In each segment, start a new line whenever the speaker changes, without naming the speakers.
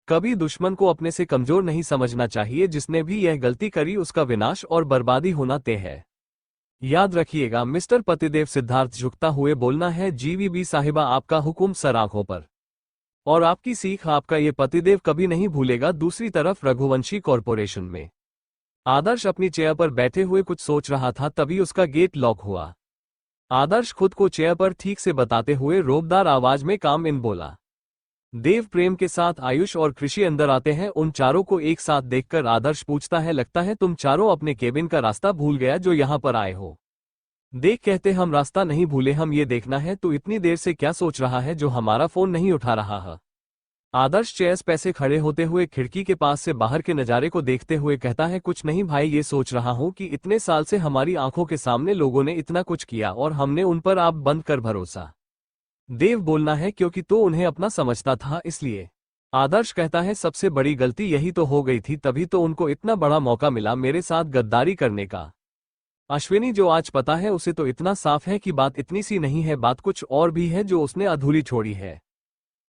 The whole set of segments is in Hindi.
कभी दुश्मन को अपने से कमजोर नहीं समझना चाहिए, जिसने भी यह गलती करी उसका विनाश और बर्बादी होना तय है। याद रखिएगा मिस्टर पतिदेव। सिद्धार्थ झुकता हुए बोलना है, जी बीबी साहिबा, आपका हुक्म सर, आंखों पर। और आपकी सीख आपका ये पतिदेव कभी नहीं भूलेगा। दूसरी तरफ रघुवंशी कॉरपोरेशन में आदर्श अपनी चेयर पर बैठे हुए कुछ सोच रहा था, तभी उसका गेट लॉक हुआ। आदर्श खुद को चेयर पर ठीक से बताते हुए रोबदार आवाज में काम इन बोला। देव प्रेम के साथ आयुष और कृषि अंदर आते हैं। उन चारों को एक साथ देखकर आदर्श पूछता है, लगता है तुम चारों अपने केबिन का रास्ता भूल गया जो यहां पर आए हो। देख कहते, हम रास्ता नहीं भूले, हम ये देखना है तू इतनी देर से क्या सोच रहा है जो हमारा फोन नहीं उठा रहा है। आदर्श चेयर्स पैसे खड़े होते हुए खिड़की के पास से बाहर के नज़ारे को देखते हुए कहता है, कुछ नहीं भाई, ये सोच रहा हूं कि इतने साल से हमारी आंखों के सामने लोगों ने इतना कुछ किया और हमने उन पर आप बंद कर भरोसा। देव बोलना है, क्योंकि तो उन्हें अपना समझता था इसलिए। आदर्श कहता है, सबसे बड़ी गलती यही तो हो गई थी, तभी तो उनको इतना बड़ा मौका मिला मेरे साथ गद्दारी करने का। अश्विनी जो आज पता है उसे तो इतना साफ है कि बात इतनी सी नहीं है, बात कुछ और भी है जो उसने अधूरी छोड़ी है।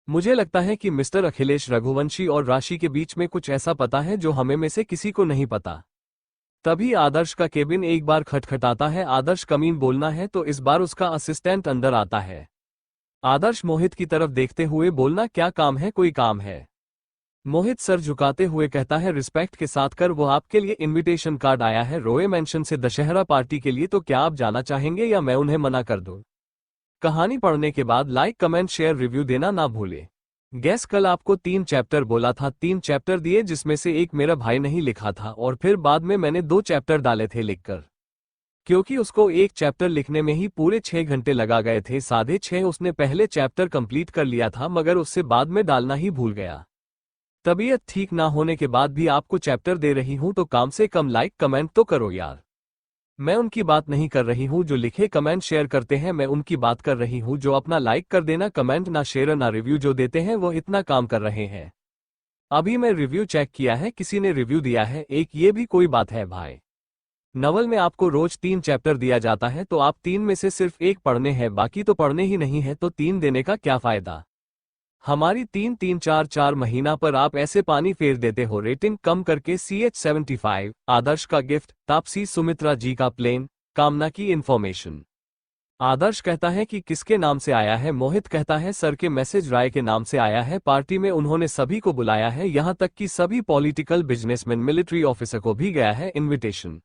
मुझे लगता है कि मिस्टर अखिलेश रघुवंशी और राशि के बीच में कुछ ऐसा पता है जो हमें में से किसी को नहीं पता। तभी आदर्श का केबिन एक बार खटखटाता है। आदर्श कमीन बोलना है तो इस बार उसका असिस्टेंट अंदर आता है। आदर्श मोहित की तरफ देखते हुए बोलना, क्या काम है, कोई काम है? मोहित सर झुकाते हुए कहता है, रिस्पेक्ट के साथ कर, वो आपके लिए इनविटेशन कार्ड आया है रॉय मेंशन से दशहरा पार्टी के लिए, तो क्या आप जाना चाहेंगे या मैं उन्हें मना कर दूं? कहानी पढ़ने के बाद लाइक कमेंट शेयर रिव्यू देना ना भूले। गैस कल आपको 3 चैप्टर बोला था, 3 चैप्टर दिए जिसमें से एक मेरा भाई नहीं लिखा था और फिर बाद में मैंने 2 चैप्टर डाले थे लिखकर, क्योंकि उसको एक चैप्टर लिखने में ही पूरे 6 घंटे लगा गए थे। 6:30 उसने पहले चैप्टर कंप्लीट कर लिया था, मगर उससे बाद में डालना ही भूल गया। तबीयत ठीक ना होने के बाद भी आपको चैप्टर दे रही हूं तो कम से कम लाइक कमेंट तो करो यार। मैं उनकी बात नहीं कर रही हूं जो लिखे कमेंट शेयर करते हैं, मैं उनकी बात कर रही हूं जो अपना लाइक कर देना, कमेंट ना शेयर ना रिव्यू जो देते हैं वो इतना काम कर रहे हैं। अभी मैं रिव्यू चेक किया है, किसी ने रिव्यू दिया है एक, ये भी कोई बात है भाई? नवल में आपको रोज 3 चैप्टर दिया जाता है तो आप 3 में से सिर्फ 1 पढ़ने हैं, बाकी तो पढ़ने ही नहीं है, तो 3 देने का क्या फायदा? हमारी 3-3-4-4 महीना पर आप ऐसे पानी फेर देते हो। रेटिंग कम करके CH75। आदर्श का गिफ्ट, तापसी सुमित्रा जी का प्लेन, कामना की इन्फॉर्मेशन। आदर्श कहता है कि किसके नाम से आया है? मोहित कहता है, सर के मैसेज राय के नाम से आया है। पार्टी में उन्होंने सभी को बुलाया है, यहां तक कि सभी पॉलिटिकल बिजनेसमैन मिलिट्री ऑफिसर को भी गया है इनविटेशन।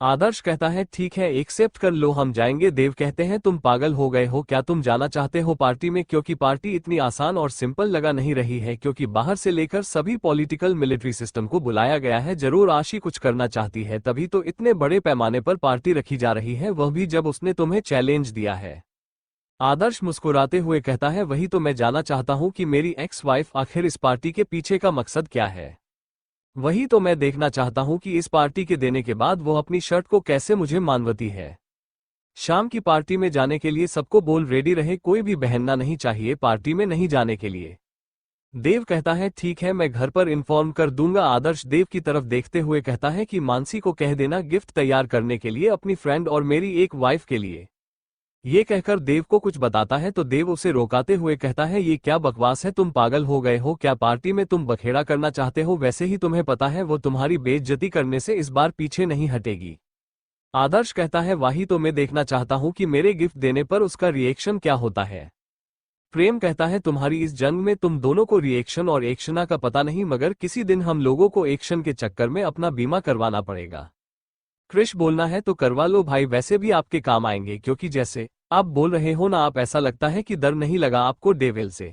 आदर्श कहता है, ठीक है एक्सेप्ट कर लो, हम जाएंगे। देव कहते हैं, तुम पागल हो गए हो क्या? तुम जाना चाहते हो पार्टी में? क्योंकि पार्टी इतनी आसान और सिंपल लगा नहीं रही है, क्योंकि बाहर से लेकर सभी पॉलिटिकल मिलिट्री सिस्टम को बुलाया गया है। जरूर आशी कुछ करना चाहती है, तभी तो इतने बड़े पैमाने पर पार्टी रखी जा रही है, वह भी जब उसने तुम्हें चैलेंज दिया है। आदर्श मुस्कुराते हुए कहता है, वही तो मैं जानना चाहता हूं कि मेरी एक्स वाइफ आखिर इस पार्टी के पीछे का मकसद क्या है। वही तो मैं देखना चाहता हूं कि इस पार्टी के देने के बाद वो अपनी शर्ट को कैसे मुझे मानवती है। शाम की पार्टी में जाने के लिए सबको बोल रेडी रहे, कोई भी बहनना नहीं चाहिए पार्टी में नहीं जाने के लिए। देव कहता है, ठीक है मैं घर पर इन्फॉर्म कर दूंगा। आदर्श देव की तरफ देखते हुए कहता है कि मानसी को कह देना गिफ्ट तैयार करने के लिए, अपनी फ्रेंड और मेरी एक वाइफ के लिए। ये कहकर देव को कुछ बताता है तो देव उसे रोकाते हुए कहता है, ये क्या बकवास है, तुम पागल हो गए हो क्या? पार्टी में तुम बखेड़ा करना चाहते हो? वैसे ही तुम्हें पता है वो तुम्हारी बेइज्जती करने से इस बार पीछे नहीं हटेगी। आदर्श कहता है, वही तो मैं देखना चाहता हूं कि मेरे गिफ्ट देने पर उसका रिएक्शन क्या होता है। प्रेम कहता है, तुम्हारी इस जंग में तुम दोनों को रिएक्शन और एक्शना का पता नहीं, मगर किसी दिन हम लोगों को एक्शन के चक्कर में अपना बीमा करवाना पड़ेगा। क्रिश बोलना है तो करवा लो भाई, वैसे भी आपके काम आएंगे, क्योंकि जैसे आप बोल रहे हो ना, आप ऐसा लगता है कि डर नहीं लगा आपको डेविल से।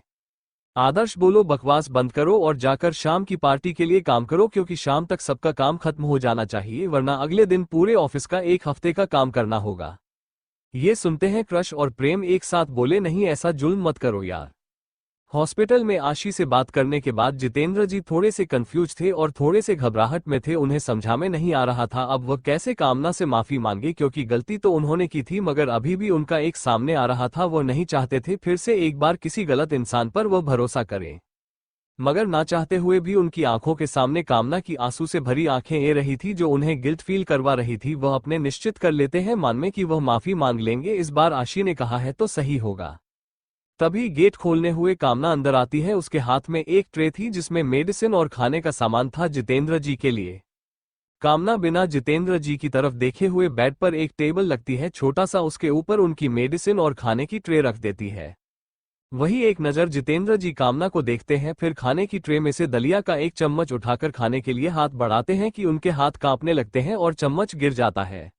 आदर्श बोलो, बकवास बंद करो और जाकर शाम की पार्टी के लिए काम करो, क्योंकि शाम तक सबका काम खत्म हो जाना चाहिए, वरना अगले दिन पूरे ऑफिस का 1 हफ्ते का काम करना होगा। ये सुनते हैं क्रश और प्रेम एक साथ बोले, नहीं ऐसा जुल्म मत करो यार। हॉस्पिटल में आशी से बात करने के बाद जितेंद्र जी थोड़े से कंफ्यूज थे और थोड़े से घबराहट में थे, उन्हें समझा में नहीं आ रहा था अब वह कैसे कामना से माफी मांगे, क्योंकि गलती तो उन्होंने की थी, मगर अभी भी उनका एक सामने आ रहा था। वह नहीं चाहते थे फिर से एक बार किसी गलत इंसान पर वह भरोसा करें, मगर ना चाहते हुए भी उनकी आंखों के सामने कामना की आंसू से भरी आंखें ए रही थी, जो उन्हें गिल्ट फील करवा रही थी। वह अपने निश्चित कर लेते हैं मन में कि वह माफी मांग लेंगे, इस बार आशी ने कहा है तो सही होगा। तभी गेट खोलने हुए कामना अंदर आती है। उसके हाथ में एक ट्रे थी जिसमें मेडिसिन और खाने का सामान था जितेंद्र जी के लिए। कामना बिना जितेंद्र जी की तरफ देखे हुए बेड पर एक टेबल लगती है छोटा सा, उसके ऊपर उनकी मेडिसिन और खाने की ट्रे रख देती है। वही एक नज़र जितेंद्र जी कामना को देखते हैं, फिर खाने की ट्रे में से दलिया का एक चम्मच उठाकर खाने के लिए हाथ बढ़ाते हैं कि उनके हाथ कांपने लगते हैं और चम्मच गिर जाता है।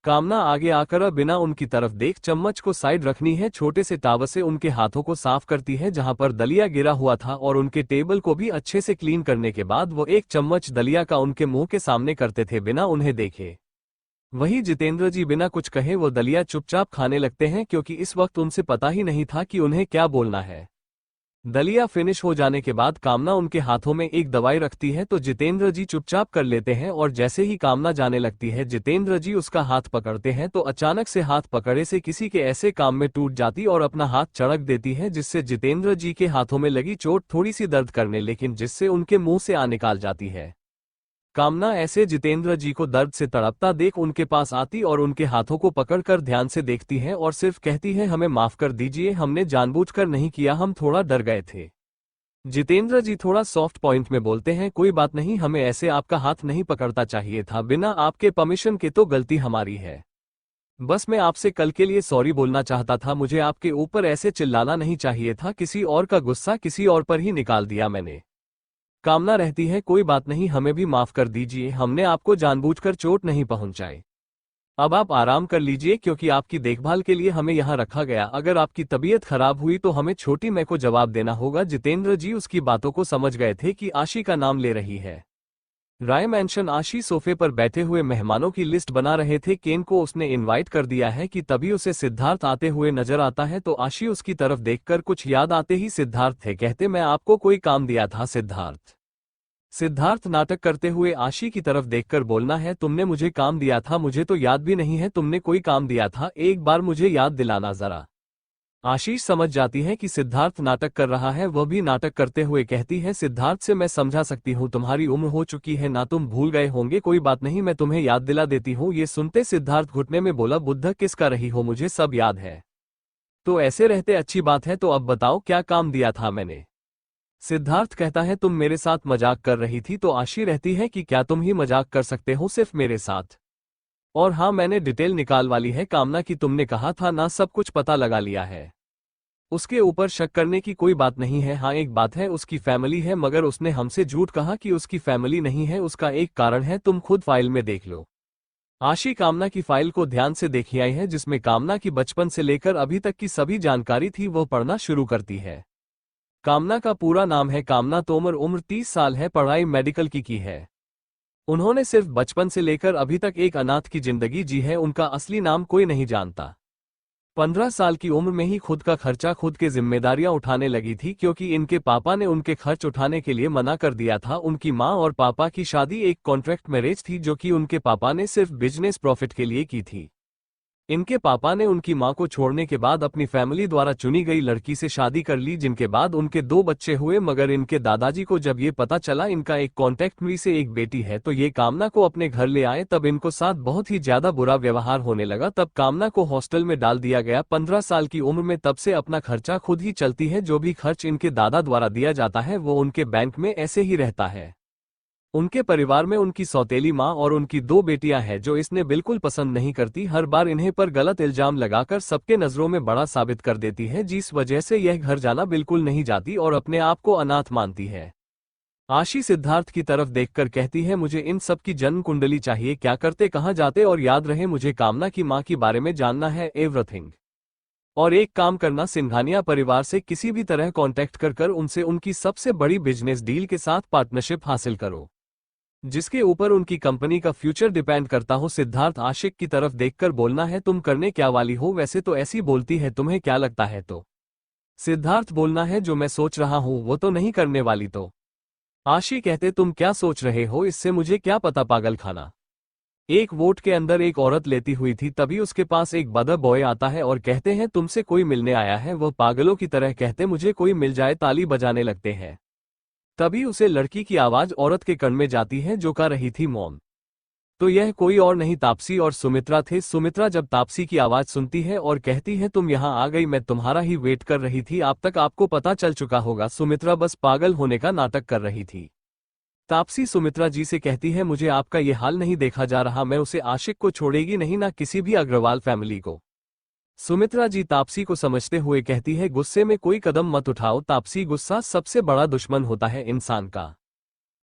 कामना आगे आकर बिना उनकी तरफ देख चम्मच को साइड रखनी है, छोटे से टावल से उनके हाथों को साफ करती है जहां पर दलिया गिरा हुआ था और उनके टेबल को भी अच्छे से क्लीन करने के बाद वो एक चम्मच दलिया का उनके मुंह के सामने करते थे बिना उन्हें देखे। वही जितेंद्र जी बिना कुछ कहे वो दलिया चुपचाप खाने लगते हैं, क्योंकि इस वक्त उनसे पता ही नहीं था कि उन्हें क्या बोलना है। दलिया फिनिश हो जाने के बाद कामना उनके हाथों में एक दवाई रखती है तो जितेंद्र जी चुपचाप कर लेते हैं, और जैसे ही कामना जाने लगती है जितेंद्र जी उसका हाथ पकड़ते हैं तो अचानक से हाथ पकड़े से किसी के ऐसे काम में टूट जाती और अपना हाथ चढ़क देती है, जिससे जितेंद्र जी के हाथों में लगी चोट थोड़ी सी दर्द करने लेकिन जिससे उनके मुंह से आ निकाल जाती है। कामना ऐसे जितेंद्र जी को दर्द से तड़पता देख उनके पास आती और उनके हाथों को पकड़कर ध्यान से देखती है और सिर्फ कहती है, हमें माफ कर दीजिए, हमने जानबूझकर नहीं किया, हम थोड़ा डर गए थे। जितेंद्र जी थोड़ा सॉफ्ट पॉइंट में बोलते हैं, कोई बात नहीं, हमें ऐसे आपका हाथ नहीं पकड़ता चाहिए था, बिना आपके परमिशन के, तो गलती हमारी है। बस मैं आपसे कल के लिए सॉरी बोलना चाहता था, मुझे आपके ऊपर ऐसे चिल्लाना नहीं चाहिए था, किसी और का गुस्सा किसी और पर ही निकाल दिया मैंने। कामना रहती है, कोई बात नहीं, हमें भी माफ कर दीजिए, हमने आपको जानबूझकर चोट नहीं पहुंचाई। अब आप आराम कर लीजिए, क्योंकि आपकी देखभाल के लिए हमें यहाँ रखा गया, अगर आपकी तबीयत खराब हुई तो हमें छोटी मैं को जवाब देना होगा। जितेंद्र जी उसकी बातों को समझ गए थे कि आशी का नाम ले रही है। राय मैंशन आशी सोफे पर बैठे हुए मेहमानों की लिस्ट बना रहे थे। केन को उसने इनवाइट कर दिया है कि तभी उसे सिद्धार्थ आते हुए नजर आता है तो आशी उसकी तरफ देखकर कुछ याद आते ही सिद्धार्थ थे कहते, मैं आपको कोई काम दिया था सिद्धार्थ। सिद्धार्थ नाटक करते हुए आशी की तरफ देखकर बोलना है, तुमने मुझे काम दिया था, मुझे तो याद भी नहीं है तुमने कोई काम दिया था, एक बार मुझे याद दिलाना जरा। आशीष समझ जाती है कि सिद्धार्थ नाटक कर रहा है, वह भी नाटक करते हुए कहती है, सिद्धार्थ से मैं समझा सकती हूँ, तुम्हारी उम्र हो चुकी है ना, तुम भूल गए होंगे, कोई बात नहीं, मैं तुम्हें याद दिला देती हूँ। ये सुनते सिद्धार्थ घुटने में बोला, बुद्ध किसका रही हो, मुझे सब याद है। तो ऐसे रहते अच्छी बात है, तो अब बताओ क्या काम दिया था मैंने। सिद्धार्थ कहता है, तुम मेरे साथ मजाक कर रही थी। तो आशी रहती है कि क्या तुम ही मजाक कर सकते हो सिर्फ मेरे साथ। और हाँ, मैंने डिटेल निकाल वाली है कामना की, तुमने कहा था ना, सब कुछ पता लगा लिया है। उसके ऊपर शक करने की कोई बात नहीं है। हाँ एक बात है, उसकी फैमिली है, मगर उसने हमसे झूठ कहा कि उसकी फैमिली नहीं है, उसका एक कारण है, तुम खुद फाइल में देख लो। आशी कामना की फाइल को ध्यान से देखी आई है, जिसमें कामना की बचपन से लेकर अभी तक की सभी जानकारी थी, वह पढ़ना शुरू करती है। कामना का पूरा नाम है कामना तोमर, उम्र 30 साल है, पढ़ाई मेडिकल की है। उन्होंने सिर्फ बचपन से लेकर अभी तक एक अनाथ की जिंदगी जी है, उनका असली नाम कोई नहीं जानता। 15 साल की उम्र में ही खुद का खर्चा, खुद के जिम्मेदारियां उठाने लगी थी, क्योंकि इनके पापा ने उनके खर्च उठाने के लिए मना कर दिया था। उनकी मां और पापा की शादी एक कॉन्ट्रैक्ट मैरिज थी, जो कि उनके पापा ने सिर्फ बिजनेस प्रॉफिट के लिए की थी। इनके पापा ने उनकी मां को छोड़ने के बाद अपनी फैमिली द्वारा चुनी गई लड़की से शादी कर ली, जिनके बाद उनके 2 बच्चे हुए। मगर इनके दादाजी को जब ये पता चला इनका एक कॉन्टैक्ट में से एक बेटी है, तो ये कामना को अपने घर ले आए। तब इनको साथ बहुत ही ज्यादा बुरा व्यवहार होने लगा, तब कामना को हॉस्टल में डाल दिया गया। 15 साल की उम्र में तब से अपना खर्चा खुद ही चलती है, जो भी खर्च इनके दादा द्वारा दिया जाता है वो उनके बैंक में ऐसे ही रहता है। उनके परिवार में उनकी सौतेली माँ और उनकी 2 बेटियां हैं, जो इसने बिल्कुल पसंद नहीं करती, हर बार इन्हें पर गलत इल्जाम लगाकर सबके नजरों में बड़ा साबित कर देती है, जिस वजह से यह घर जाना बिल्कुल नहीं जाती और अपने आप को अनाथ मानती है। आशी सिद्धार्थ की तरफ देखकर कहती है, मुझे इन सब की जन्म कुंडली चाहिए, क्या करते, कहाँ जाते, और याद रहे मुझे कामना की माँ के बारे में जानना है, एवरीथिंग। और एक काम करना, सिंघानिया परिवार से किसी भी तरह कांटेक्ट कर उनसे उनकी सबसे बड़ी बिजनेस डील के साथ पार्टनरशिप हासिल करो, जिसके ऊपर उनकी कंपनी का फ्यूचर डिपेंड करता हो। सिद्धार्थ आशिक की तरफ देखकर बोलना है, तुम करने क्या वाली हो, वैसे तो ऐसी बोलती है, तुम्हें क्या लगता है। तो सिद्धार्थ बोलना है, जो मैं सोच रहा हूं वो तो नहीं करने वाली। तो आशी कहते, तुम क्या सोच रहे हो, इससे मुझे क्या पता, पागल खाना। एक वोट के अंदर एक औरत लेती हुई थी, तभी उसके पास एक बदर बॉय आता है और कहते हैं, तुमसे कोई मिलने आया है। वह पागलों की तरह कहते, मुझे कोई मिल जाए, ताली बजाने लगते हैं। तभी उसे लड़की की आवाज औरत के कान में जाती है, जो कह रही थी, मॉम। तो यह कोई और नहीं तापसी और सुमित्रा थे। सुमित्रा जब तापसी की आवाज सुनती है और कहती है तुम यहाँ आ गई, मैं तुम्हारा ही वेट कर रही थी, अब तक आपको पता चल चुका होगा। सुमित्रा बस पागल होने का नाटक कर रही थी। तापसी सुमित्रा जी से कहती है मुझे आपका ये हाल नहीं देखा जा रहा, मैं उसे आशिक को छोड़ेगी नहीं, ना किसी भी अग्रवाल फैमिली को। सुमित्रा जी तापसी को समझते हुए कहती है गुस्से में कोई कदम मत उठाओ तापसी, गुस्सा सबसे बड़ा दुश्मन होता है इंसान का,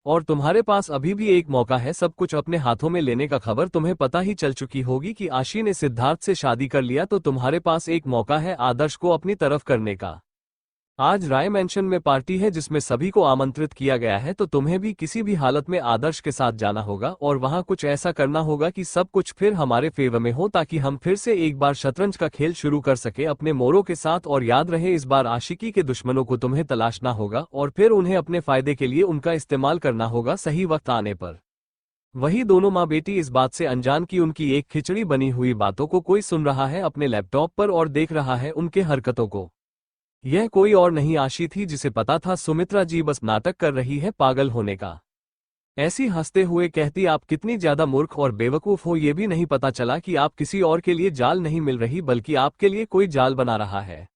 और तुम्हारे पास अभी भी एक मौका है सब कुछ अपने हाथों में लेने का। खबर तुम्हें पता ही चल चुकी होगी कि आशी ने सिद्धार्थ से शादी कर लिया, तो तुम्हारे पास एक मौका है आदर्श को अपनी तरफ करने का। आज राय मेंशन में पार्टी है जिसमें सभी को आमंत्रित किया गया है, तो तुम्हें भी किसी भी हालत में आदर्श के साथ जाना होगा और वहां कुछ ऐसा करना होगा कि सब कुछ फिर हमारे फेवर में हो, ताकि हम फिर से एक बार शतरंज का खेल शुरू कर सके अपने मोरों के साथ। और याद रहे इस बार आशिकी के दुश्मनों को तुम्हें तलाशना होगा और फिर उन्हें अपने फायदे के लिए उनका इस्तेमाल करना होगा सही वक्त आने पर। वही दोनों माँ बेटी इस बात से अनजान की उनकी एक खिचड़ी बनी हुई बातों को कोई सुन रहा है अपने लैपटॉप पर और देख रहा है उनके हरकतों को। यह कोई और नहीं आशी थी, जिसे पता था सुमित्रा जी बस नाटक कर रही है पागल होने का। ऐसी हंसते हुए कहती आप कितनी ज्यादा मूर्ख और बेवकूफ हो, ये भी नहीं पता चला कि आप किसी और के लिए जाल नहीं मिल रही बल्कि आपके लिए कोई जाल बना रहा है।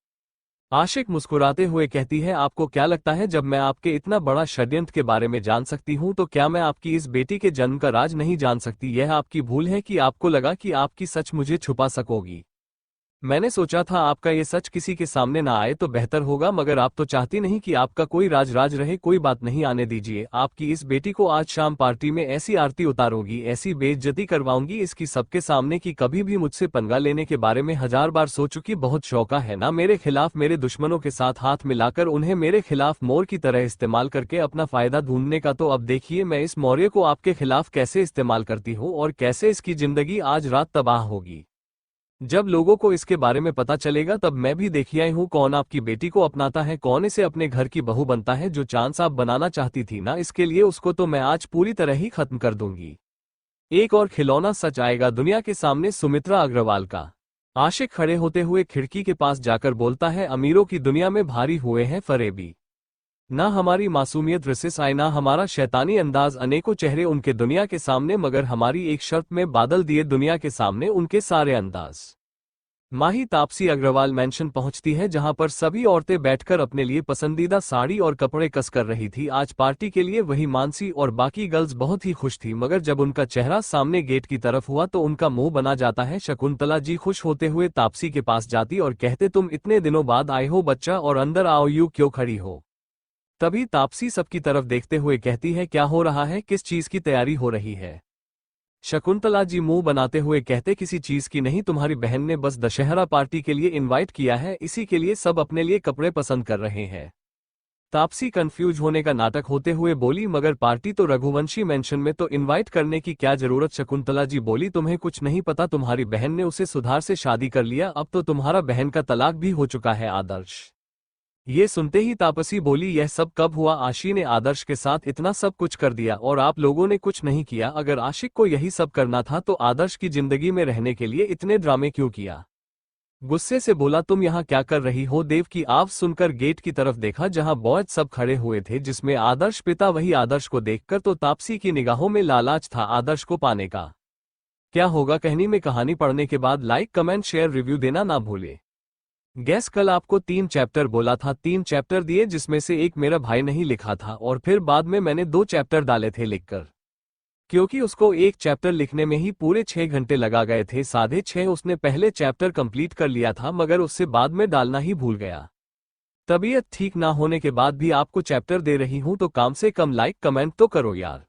आशिक मुस्कुराते हुए कहती है आपको क्या लगता है जब मैं आपके इतना बड़ा षड्यंत्र के बारे में जान सकती हूं तो क्या मैं आपकी इस बेटी के जन्म का राज नहीं जान सकती? यह आपकी भूल है कि आपको लगा कि आपकी सच मुझे छुपा सकोगी। मैंने सोचा था आपका ये सच किसी के सामने ना आए तो बेहतर होगा, मगर आप तो चाहती नहीं कि आपका कोई राज रहे। कोई बात नहीं, आने दीजिए। आपकी इस बेटी को आज शाम पार्टी में ऐसी आरती उतारूंगी, ऐसी बेइज्जती करवाऊंगी इसकी सबके सामने कि कभी भी मुझसे पंगा लेने के बारे में 1000 बार सोच चुकी। बहुत शौका है ना मेरे खिलाफ, मेरे दुश्मनों के साथ हाथ मिलाकर उन्हें मेरे खिलाफ मोर की तरह इस्तेमाल करके अपना फायदा ढूंढने का। तो अब देखिए मैं इस मौर्य को आपके खिलाफ कैसे इस्तेमाल करती हूँ और कैसे इसकी जिंदगी आज रात तबाह होगी। जब लोगों को इसके बारे में पता चलेगा तब मैं भी देखिए हूं कौन आपकी बेटी को अपनाता है, कौन इसे अपने घर की बहू बनता है। जो चांद साहब बनाना चाहती थी ना इसके लिए, उसको तो मैं आज पूरी तरह ही खत्म कर दूंगी। एक और खिलौना सच आएगा दुनिया के सामने सुमित्रा अग्रवाल का। आशिक खड़े होते हुए खिड़की के पास जाकर बोलता है अमीरों की दुनिया में भारी हुए हैं फरेबी, ना हमारी मासूमियत रिसिस आए ना हमारा शैतानी अंदाज, अनेकों चेहरे उनके दुनिया के सामने, मगर हमारी एक शर्त में बादल दिए दुनिया के सामने उनके सारे अंदाज। माही तापसी अग्रवाल मेंशन पहुंचती है जहां पर सभी औरतें बैठकर अपने लिए पसंदीदा साड़ी और कपड़े कस कर रही थी। आज पार्टी के लिए वही मानसी और बाकी गर्ल्स बहुत ही खुश थी, मगर जब उनका चेहरा सामने गेट की तरफ हुआ तो उनका मुंह बना जाता है। शकुंतला जी खुश होते हुए तापसी के पास जाती और कहते तुम इतने दिनों बाद आए हो बच्चा, और अंदर आओ, यूं क्यों खड़ी हो? तभी तापसी सबकी तरफ देखते हुए कहती है क्या हो रहा है, किस चीज की तैयारी हो रही है? शकुंतला जी मुंह बनाते हुए कहते किसी चीज की नहीं, तुम्हारी बहन ने बस दशहरा पार्टी के लिए इनवाइट किया है, इसी के लिए सब अपने लिए कपड़े पसंद कर रहे हैं। तापसी कंफ्यूज होने का नाटक होते हुए बोली मगर पार्टी तो रघुवंशी मेंशन में, तो इनवाइट करने की क्या जरूरत? शकुंतला जी बोली तुम्हें कुछ नहीं पता, तुम्हारी बहन ने उसे सुधार से शादी कर लिया, अब तो तुम्हारा बहन का तलाक भी हो चुका है आदर्श। ये सुनते ही तापसी बोली यह सब कब हुआ? आशी ने आदर्श के साथ इतना सब कुछ कर दिया और आप लोगों ने कुछ नहीं किया। अगर आशिक को यही सब करना था तो आदर्श की जिंदगी में रहने के लिए इतने ड्रामे क्यों किया? गुस्से से बोला तुम यहाँ क्या कर रही हो? देव की आवाज सुनकर गेट की तरफ देखा जहां बॉयज सब खड़े हुए थे, जिसमें आदर्श पिता। वही आदर्श को देखकर तो तापसी की निगाहों में लालाच था आदर्श को पाने का। क्या होगा कहनी में कहानी पढ़ने के बाद लाइक कमेंट शेयर रिव्यू देना ना भूले। गैस कल आपको 3 चैप्टर बोला था, 3 चैप्टर दिए जिसमें से एक मेरा भाई नहीं लिखा था और फिर बाद में मैंने 2 चैप्टर डाले थे लिखकर, क्योंकि उसको एक चैप्टर लिखने में ही पूरे 6 घंटे लगा गए थे। 6:30 उसने पहले चैप्टर कंप्लीट कर लिया था, मगर उससे बाद में डालना ही भूल गया। तबीयत ठीक ना होने के बाद भी आपको चैप्टर दे रही हूं तो कम से कम लाइक कमेंट तो करो यार।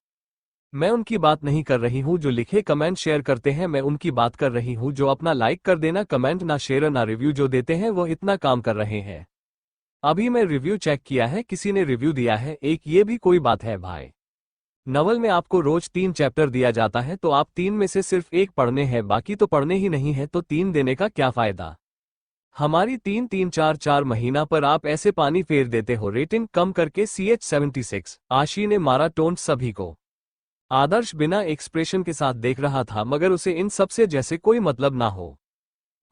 मैं उनकी बात नहीं कर रही हूं जो लिखे कमेंट शेयर करते हैं, मैं उनकी बात कर रही हूं जो अपना लाइक कर देना, कमेंट ना शेयर ना रिव्यू जो देते हैं वो इतना काम कर रहे हैं। अभी मैं रिव्यू चेक किया है, किसी ने रिव्यू दिया है एक, ये भी कोई बात है भाई? नवल में आपको रोज 3 चैप्टर दिया जाता है तो आप 3 में से सिर्फ 1 पढ़ने हैं, बाकी तो पढ़ने ही नहीं है, तो 3 देने का क्या फायदा? हमारी 3-3-4-4 महीना पर आप ऐसे पानी फेर देते हो। रेटिंग कम करके CH76। आशी ने मारा टोंट सभी को। आदर्श बिना एक्सप्रेशन के साथ देख रहा था, मगर उसे इन सब से जैसे कोई मतलब ना हो।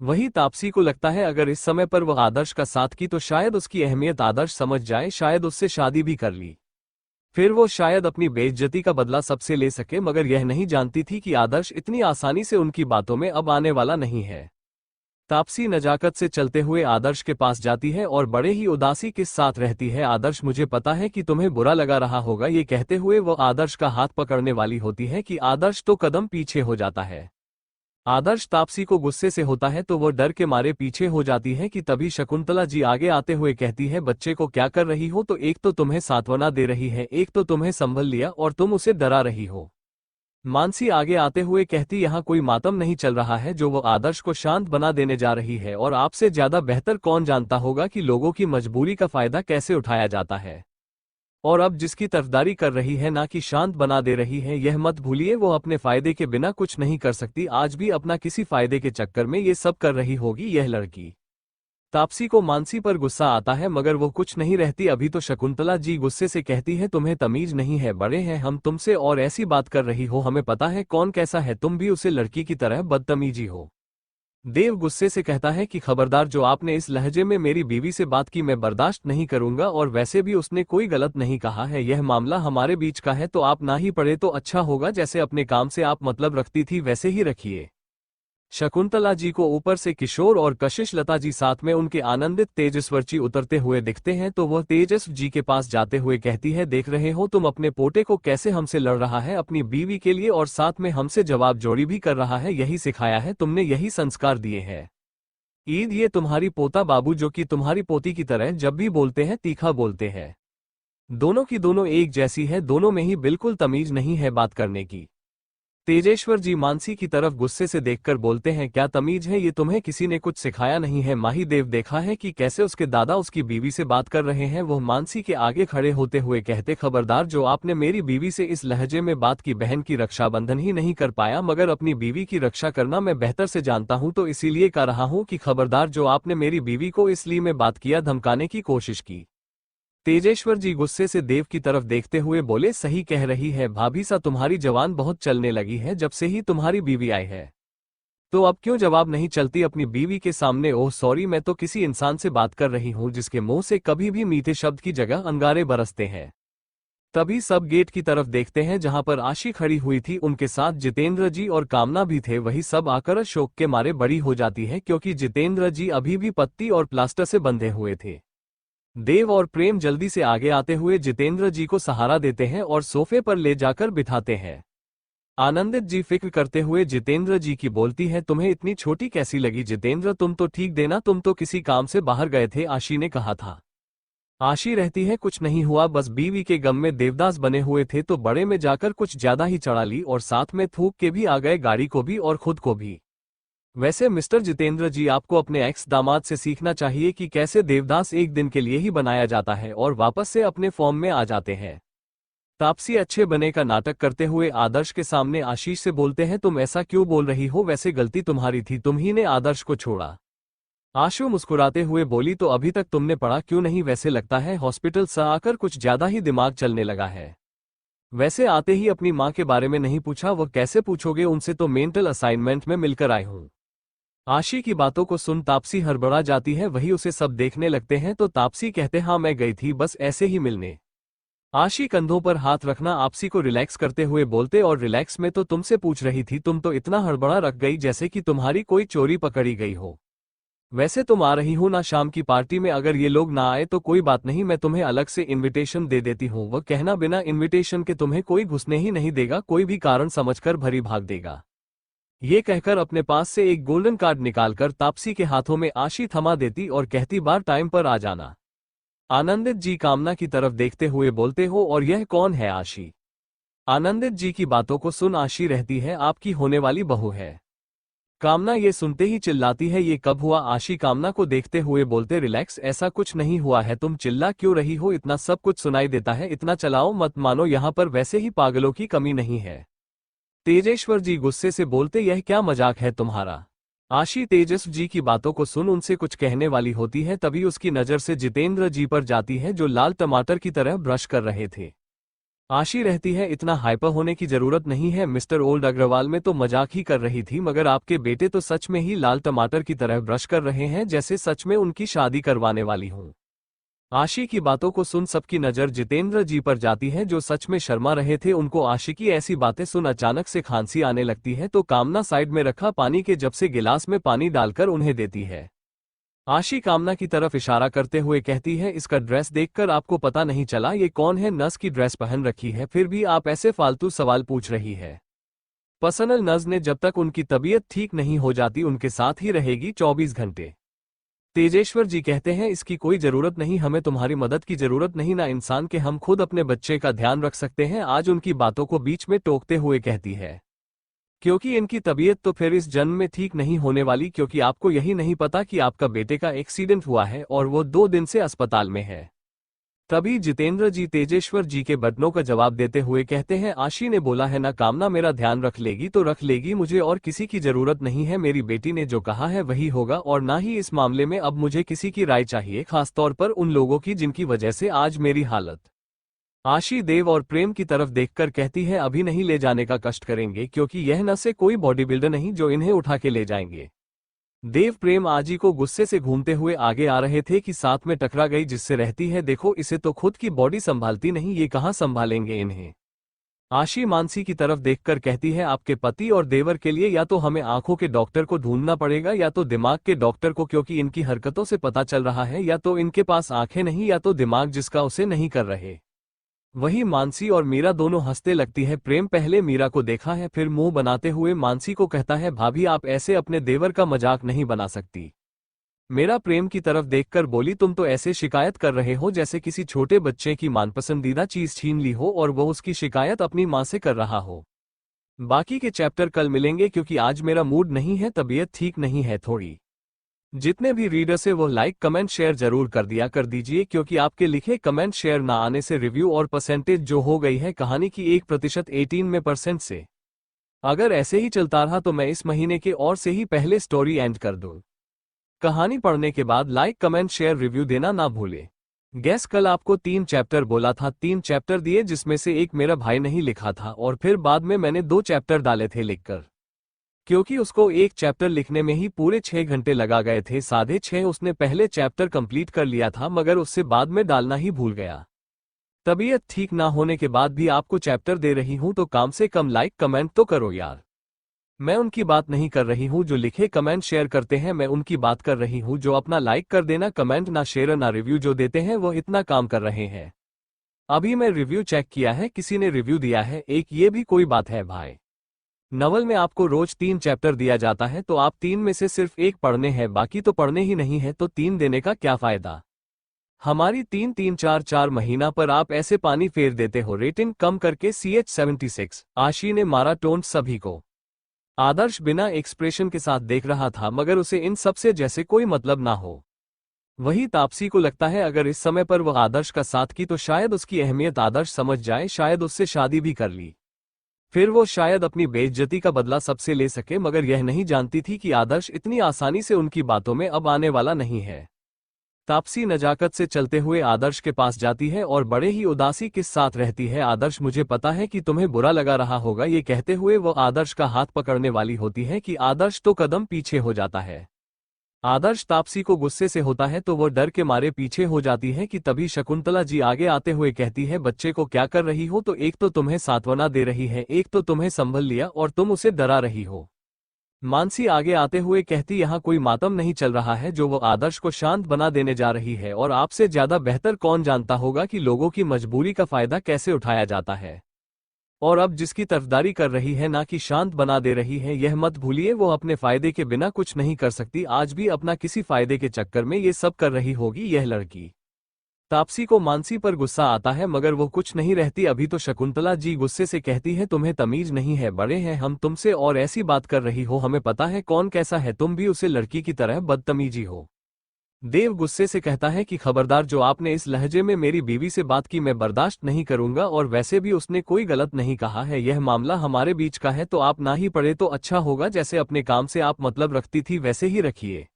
वही तापसी को लगता है अगर इस समय पर वह आदर्श का साथ की तो शायद उसकी अहमियत आदर्श समझ जाए, शायद उससे शादी भी कर ली। फिर वो शायद अपनी बेइज्जती का बदला सबसे ले सके, मगर यह नहीं जानती थी कि आदर्श इतनी आसानी से उनकी बातों में अब आने वाला नहीं है। तापसी नजाकत से चलते हुए आदर्श के पास जाती है और बड़े ही उदासी के साथ रहती है। आदर्श, मुझे पता है कि तुम्हें बुरा लगा रहा होगा। ये कहते हुए वो आदर्श का हाथ पकड़ने वाली होती है कि आदर्श तो कदम पीछे हो जाता है। आदर्श तापसी को गुस्से से होता है तो वो डर के मारे पीछे हो जाती है कि तभी शकुंतला जी आगे आते हुए कहती है, बच्चे को क्या कर रही हो? तो एक तो तुम्हें सांत्वना दे रही है, एक तो तुम्हें संभल लिया और तुम उसे डरा रही हो। मानसी आगे आते हुए कहती, यहाँ कोई मातम नहीं चल रहा है जो वो आदर्श को शांत बना देने जा रही है, और आपसे ज्यादा बेहतर कौन जानता होगा कि लोगों की मजबूरी का फायदा कैसे उठाया जाता है। और अब जिसकी तरफदारी कर रही है ना कि शांत बना दे रही है, यह मत भूलिए वो अपने फायदे के बिना कुछ नहीं कर सकती। आज भी अपना किसी फायदे के चक्कर में ये सब कर रही होगी यह लड़की। तापसी को मानसी पर गुस्सा आता है मगर वो कुछ नहीं रहती। अभी तो शकुंतला जी गुस्से से कहती है, तुम्हें तमीज नहीं है, बड़े हैं हम तुमसे और ऐसी बात कर रही हो, हमें पता है कौन कैसा है, तुम भी उसे लड़की की तरह बदतमीजी हो। देव गुस्से से कहता है कि खबरदार, जो आपने इस लहजे में मेरी बीवी से बात की मैं बर्दाश्त नहीं करूंगा, और वैसे भी उसने कोई गलत नहीं कहा है, यह मामला हमारे बीच का है, तो आप ना ही पड़े तो अच्छा होगा। जैसे अपने काम से आप मतलब रखती थी वैसे ही रखिए। शकुंतला जी को ऊपर से किशोर और कशिश लता जी साथ में उनके आनंदित तेजस्वर जी उतरते हुए दिखते हैं तो वह तेजस्व जी के पास जाते हुए कहती है, देख रहे हो तुम अपने पोते को कैसे हमसे लड़ रहा है अपनी बीवी के लिए, और साथ में हमसे जवाब जोड़ी भी कर रहा है। यही सिखाया है तुमने, यही संस्कार दिए हैं। ईद, ये तुम्हारी पोता बाबू जो कि तुम्हारी पोती की तरह जब भी बोलते हैं तीखा बोलते हैं। दोनों की दोनों एक जैसी है, दोनों में ही बिल्कुल तमीज नहीं है बात करने की। तेजेश्वर जी मानसी की तरफ गुस्से से देखकर बोलते हैं, क्या तमीज है ये तुम्हें? किसी ने कुछ सिखाया नहीं है? माही देव देखा है कि कैसे उसके दादा उसकी बीवी से बात कर रहे हैं। वह मानसी के आगे खड़े होते हुए कहते, खबरदार, जो आपने मेरी बीवी से इस लहजे में बात की, बहन की रक्षाबंधन ही नहीं कर पाया मगर अपनी बीवी की रक्षा करना मैं बेहतर से जानता हूं, तो इसीलिए कह रहा हूं कि खबरदार, जो आपने मेरी बीवी को इसलिए में बात किया, धमकाने की कोशिश की। तेजेश्वर जी गुस्से से देव की तरफ देखते हुए बोले, सही कह रही है भाभी सा, तुम्हारी जवान बहुत चलने लगी है जब से ही तुम्हारी बीवी आई है। तो अब क्यों जवाब नहीं चलती अपनी बीवी के सामने? ओह सॉरी, मैं तो किसी इंसान से बात कर रही हूं जिसके मुंह से कभी भी मीठे शब्द की जगह अंगारे बरसते हैं। तभी सब गेट की तरफ देखते हैं जहां पर आशी खड़ी हुई थी, उनके साथ जितेंद्र जी और कामना भी थे। वही सब आकर शोक के मारे बड़ी हो जाती है क्योंकि जितेंद्र जी अभी भी पत्ती और प्लास्टर से बंधे हुए थे। देव और प्रेम जल्दी से आगे आते हुए जितेंद्र जी को सहारा देते हैं और सोफे पर ले जाकर बिठाते हैं। आनंदित जी फिक्र करते हुए जितेंद्र जी की बोलती है, तुम्हें इतनी छोटी कैसी लगी जितेंद्र? तुम तो ठीक देना, तुम तो किसी काम से बाहर गए थे, आशी ने कहा था। आशी रहती है, कुछ नहीं हुआ, बस बीवी के गम में देवदास बने हुए थे तो बड़े में जाकर कुछ ज्यादा ही चढ़ा ली और साथ में थूक के भी आ गए, गाड़ी को भी और खुद को भी। वैसे मिस्टर जितेंद्र जी, आपको अपने एक्स दामाद से सीखना चाहिए कि कैसे देवदास एक दिन के लिए ही बनाया जाता है और वापस से अपने फॉर्म में आ जाते हैं। तापसी अच्छे बने का नाटक करते हुए आदर्श के सामने आशीष से बोलते हैं, तुम ऐसा क्यों बोल रही हो? वैसे गलती तुम्हारी थी, तुम ही ने आदर्श को छोड़ा। आशु मुस्कुराते हुए बोली, तो अभी तक तुमने पढ़ा क्यों नहीं? वैसे लगता है हॉस्पिटल से आकर कुछ ज्यादा ही दिमाग चलने लगा है। वैसे आते ही अपनी माँ के बारे में नहीं पूछा? वह कैसे पूछोगे, उनसे तो मेंटल असाइनमेंट में मिलकर आए हूं। आशी की बातों को सुन तापसी हड़बड़ा जाती है, वही उसे सब देखने लगते हैं तो तापसी कहते, हाँ मैं गई थी बस ऐसे ही मिलने। आशी कंधों पर हाथ रखना आपसी को रिलैक्स करते हुए बोलते, और रिलैक्स में तो तुमसे पूछ रही थी, तुम तो इतना हड़बड़ा रख गई जैसे कि तुम्हारी कोई चोरी पकड़ी गई हो। वैसे तुम आ रही हो ना शाम की पार्टी में? अगर ये लोग ना आए तो कोई बात नहीं, मैं तुम्हें अलग से इनविटेशन दे देती हूँ। वह कहना, बिना इनविटेशन के तुम्हें कोई घुसने ही नहीं देगा, कोई भी कारण समझकर भरी भाग देगा। ये कहकर अपने पास से एक गोल्डन कार्ड निकालकर तापसी के हाथों में आशी थमा देती और कहती, बार टाइम पर आ जाना। आनंदित जी कामना की तरफ देखते हुए बोलते, हो और यह कौन है आशी? आनंदित जी की बातों को सुन आशी रहती है, आपकी होने वाली बहू है। कामना ये सुनते ही चिल्लाती है, ये कब हुआ? आशी कामना को देखते हुए बोलते, रिलैक्स, ऐसा कुछ नहीं हुआ है, तुम चिल्ला क्यों रही हो? इतना सब कुछ सुनाई देता है, इतना चलाओ मत, मानो यहाँ पर वैसे ही पागलों की कमी नहीं है। तेजेश्वर जी गुस्से से बोलते, यह क्या मजाक है तुम्हारा? आशी तेजस्व जी की बातों को सुन उनसे कुछ कहने वाली होती है, तभी उसकी नजर से जितेंद्र जी पर जाती है जो लाल टमाटर की तरह ब्रश कर रहे थे। आशी रहती है, इतना हाइपर होने की जरूरत नहीं है, मिस्टर ओल्ड अग्रवाल में तो मजाक ही कर रही थी, मगर आपके बेटे तो सच में ही लाल टमाटर की तरह ब्रश कर रहे हैं, जैसे सच में उनकी शादी करवाने वाली हूं। आशी की बातों को सुन सबकी नजर जितेंद्र जी पर जाती है, जो सच में शर्मा रहे थे। उनको आशी की ऐसी बातें सुन अचानक से खांसी आने लगती है, तो कामना साइड में रखा पानी के जब से गिलास में पानी डालकर उन्हें देती है। आशी कामना की तरफ इशारा करते हुए कहती है, इसका ड्रेस देखकर आपको पता नहीं चला ये कौन है? नर्स की ड्रेस पहन रखी है, फिर भी आप ऐसे फालतू सवाल पूछ रही है। पर्सनल नर्स ने जब तक उनकी तबीयत ठीक नहीं हो जाती उनके साथ ही रहेगी 24 घंटे। तेजेश्वर जी कहते हैं, इसकी कोई जरूरत नहीं, हमें तुम्हारी मदद की जरूरत नहीं ना इंसान के, हम खुद अपने बच्चे का ध्यान रख सकते हैं। आज उनकी बातों को बीच में टोकते हुए कहती है, क्योंकि इनकी तबीयत तो फिर इस जन्म में ठीक नहीं होने वाली, क्योंकि आपको यही नहीं पता कि आपका बेटे का एक्सीडेंट हुआ है और वो 2 दिन से अस्पताल में है। तभी जितेंद्र जी तेजेश्वर जी के बटनों का जवाब देते हुए कहते हैं, आशी ने बोला है ना कामना मेरा ध्यान रख लेगी तो रख लेगी, मुझे और किसी की जरूरत नहीं है। मेरी बेटी ने जो कहा है वही होगा और ना ही इस मामले में अब मुझे किसी की राय चाहिए, खासतौर पर उन लोगों की जिनकी वजह से आज मेरी हालत। आशी देव और प्रेम की तरफ देखकर कहती है, अभी नहीं ले जाने का कष्ट करेंगे, क्योंकि यह न से कोई बॉडी बिल्डर नहीं जो इन्हें उठा के ले जाएंगे। देव प्रेम आजी को गुस्से से घूमते हुए आगे आ रहे थे कि साथ में टकरा गई जिससे रहती है, देखो इसे तो खुद की बॉडी संभालती नहीं, ये कहाँ संभालेंगे इन्हें। आशी मानसी की तरफ देखकर कहती है, आपके पति और देवर के लिए या तो हमें आंखों के डॉक्टर को ढूंढना पड़ेगा या तो दिमाग के डॉक्टर को, क्योंकि इनकी हरकतों से पता चल रहा है या तो इनके पास आंखें नहीं या तो दिमाग जिसका उसे नहीं कर रहे। वही मानसी और मीरा दोनों हंसते लगती है। प्रेम पहले मीरा को देखा है, फिर मुंह बनाते हुए मानसी को कहता है, भाभी आप ऐसे अपने देवर का मजाक नहीं बना सकती। मेरा प्रेम की तरफ देखकर बोली, तुम तो ऐसे शिकायत कर रहे हो जैसे किसी छोटे बच्चे की मनपसंदीदा चीज छीन ली हो और वो उसकी शिकायत अपनी माँ से कर रहा हो। बाकी के चैप्टर कल मिलेंगे, क्योंकि आज मेरा मूड नहीं है, तबीयत ठीक नहीं है थोड़ी। जितने भी रीडर से वो लाइक कमेंट शेयर जरूर कर दीजिए, क्योंकि आपके लिखे कमेंट शेयर ना आने से रिव्यू और परसेंटेज जो हो गई है कहानी की 1% 18% से। अगर ऐसे ही चलता रहा तो मैं इस महीने के और से ही पहले स्टोरी एंड कर दूं। कहानी पढ़ने के बाद लाइक कमेंट शेयर रिव्यू देना ना भूले। गैस कल आपको 3 चैप्टर बोला था, 3 चैप्टर दिए, जिसमें से एक मेरा भाई नहीं लिखा था और फिर बाद में मैंने 2 चैप्टर डाले थे लिखकर, क्योंकि उसको एक चैप्टर लिखने में ही पूरे 6 घंटे लगा गए थे। 6:30 उसने पहले चैप्टर कंप्लीट कर लिया था, मगर उससे बाद में डालना ही भूल गया। तबीयत ठीक ना होने के बाद भी आपको चैप्टर दे रही हूं तो कम से कम लाइक कमेंट तो करो यार। मैं उनकी बात नहीं कर रही हूं जो लिखे कमेंट शेयर करते हैं, मैं उनकी बात कर रही हूं जो अपना लाइक कर देना, कमेंट ना शेयर ना रिव्यू जो देते हैं, वो इतना काम कर रहे हैं। अभी मैं रिव्यू चेक किया है, किसी ने रिव्यू दिया है एक, ये भी कोई बात है भाई। नवल में आपको रोज 3 चैप्टर दिया जाता है तो आप 3 में से सिर्फ 1 पढ़ने हैं, बाकी तो पढ़ने ही नहीं है, तो 3 देने का क्या फायदा। हमारी 3-3-4-4 महीना पर आप ऐसे पानी फेर देते हो। रेटिंग कम करके CH76। आशी ने मारा टोंट सभी को। आदर्श बिना एक्सप्रेशन के साथ देख रहा था, मगर उसे इन सब से जैसे कोई मतलब ना हो। वही तापसी को लगता है अगर इस समय पर वह आदर्श का साथ की तो शायद उसकी अहमियत आदर्श समझ जाए, शायद उससे शादी भी कर ली, फिर वो शायद अपनी बेइज्जती का बदला सबसे ले सके, मगर यह नहीं जानती थी कि आदर्श इतनी आसानी से उनकी बातों में अब आने वाला नहीं है। तापसी नजाकत से चलते हुए आदर्श के पास जाती है और बड़े ही उदासी के साथ रहती है। आदर्श, मुझे पता है कि तुम्हें बुरा लगा रहा होगा, ये कहते हुए वो आदर्श का हाथ पकड़ने वाली होती है कि आदर्श तो कदम पीछे हो जाता है। आदर्श तापसी को गुस्से से होता है तो वो डर के मारे पीछे हो जाती है कि तभी शकुंतला जी आगे आते हुए कहती है, बच्चे को क्या कर रही हो, तो एक तो तुम्हें सांत्वना दे रही है, एक तो तुम्हें संभल लिया और तुम उसे डरा रही हो। मानसी आगे आते हुए कहती, यहाँ कोई मातम नहीं चल रहा है जो वो आदर्श को शांत बना देने जा रही है, और आपसे ज्यादा बेहतर कौन जानता होगा कि लोगों की मजबूरी का फायदा कैसे उठाया जाता है। और अब जिसकी तरफदारी कर रही है ना कि शांत बना दे रही है, यह मत भूलिए वो अपने फायदे के बिना कुछ नहीं कर सकती। आज भी अपना किसी फायदे के चक्कर में ये सब कर रही होगी यह लड़की। तापसी को मानसी पर गुस्सा आता है, मगर वो कुछ नहीं रहती। अभी तो शकुंतला जी गुस्से से कहती है, तुम्हें तमीज नहीं है, बड़े हैं हम तुमसे और ऐसी बात कर रही हो, हमें पता है कौन कैसा है, तुम भी उसे लड़की की तरह बदतमीजी हो। देव गुस्से से कहता है कि खबरदार, जो आपने इस लहजे में मेरी बीवी से बात की मैं बर्दाश्त नहीं करूंगा, और वैसे भी उसने कोई गलत नहीं कहा है, यह मामला हमारे बीच का है, तो आप ना ही पढ़े तो अच्छा होगा। जैसे अपने काम से आप मतलब रखती थी वैसे ही रखिए।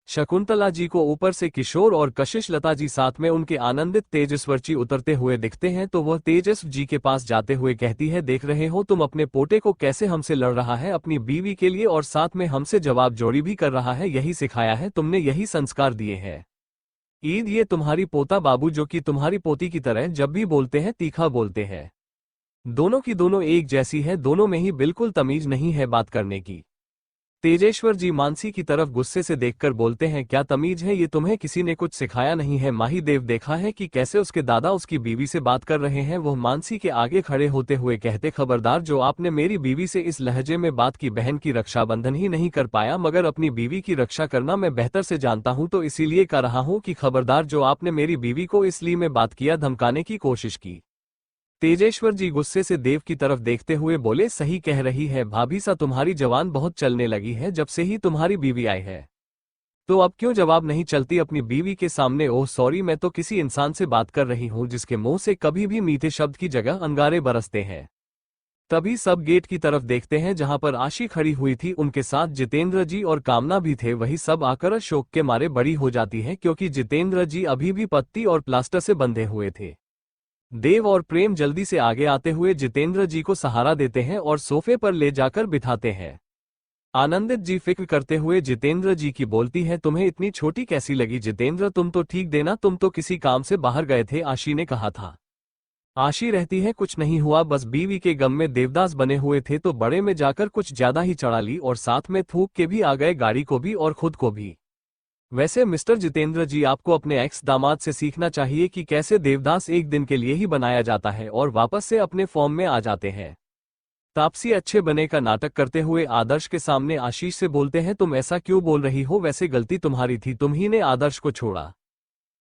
शकुंतला जी को ऊपर से किशोर और कशिश लता जी साथ में उनके आनंदित तेजस्वर जी उतरते हुए दिखते हैं, तो वह तेजस्व जी के पास जाते हुए कहती है, देख रहे हो तुम अपने पोते को कैसे हमसे लड़ रहा है अपनी बीवी के लिए, और साथ में हमसे जवाब जोड़ी भी कर रहा है, यही सिखाया है तुमने, यही संस्कार दिए हैं। ईद ये तुम्हारी पोता बाबू जो कि तुम्हारी पोती की तरह जब भी बोलते हैं तीखा बोलते हैं। दोनों की दोनों एक जैसी है, दोनों में ही बिल्कुल तमीज नहीं है बात करने की। तेजेश्वर जी मानसी की तरफ गुस्से से देखकर बोलते हैं, क्या तमीज है ये तुम्हें, किसी ने कुछ सिखाया नहीं है। माहीदेव देखा है कि कैसे उसके दादा उसकी बीवी से बात कर रहे हैं। वह मानसी के आगे खड़े होते हुए कहते, खबरदार, जो आपने मेरी बीवी से इस लहजे में बात की, बहन की रक्षाबंधन ही नहीं कर पाया मगर अपनी बीवी की रक्षा करना मैं बेहतर से जानता हूं, तो इसीलिए कह रहा हूं कि खबरदार, जो आपने मेरी बीवी को इसलिए में बात किया, धमकाने की कोशिश की। तेजेश्वर जी गुस्से से देव की तरफ देखते हुए बोले, सही कह रही है भाभी सा, तुम्हारी जवान बहुत चलने लगी है जब से ही तुम्हारी बीवी आई है। तो अब क्यों जवाब नहीं चलती अपनी बीवी के सामने। ओह सॉरी, मैं तो किसी इंसान से बात कर रही हूं जिसके मुंह से कभी भी मीठे शब्द की जगह अंगारे बरसते हैं। तभी सब गेट की तरफ देखते हैं जहां पर आशी खड़ी हुई थी, उनके साथ जितेंद्र जी और कामना भी थे। वही सब आकर शोक के मारे बड़ी हो जाती है क्योंकि जितेंद्र जी अभी भी पत्ती और प्लास्टर से बंधे हुए थे। देव और प्रेम जल्दी से आगे आते हुए जितेंद्र जी को सहारा देते हैं और सोफे पर ले जाकर बिठाते हैं। आनंदित जी फिक्र करते हुए जितेंद्र जी की बोलती है, तुम्हें इतनी छोटी कैसी लगी जितेंद्र, तुम तो ठीक देना, तुम तो किसी काम से बाहर गए थे, आशी ने कहा था। आशी रहती है, कुछ नहीं हुआ, बस बीवी के गम में देवदास बने हुए थे तो बड़े में जाकर कुछ ज्यादा ही चढ़ा ली और साथ में थूक के भी आ गए, गाड़ी को भी और खुद को भी। वैसे मिस्टर जितेंद्र जी, आपको अपने एक्स दामाद से सीखना चाहिए कि कैसे देवदास एक दिन के लिए ही बनाया जाता है और वापस से अपने फॉर्म में आ जाते हैं। तापसी अच्छे बने का नाटक करते हुए आदर्श के सामने आशीष से बोलते हैं, तुम ऐसा क्यों बोल रही हो, वैसे गलती तुम्हारी थी, तुम ही ने आदर्श को छोड़ा।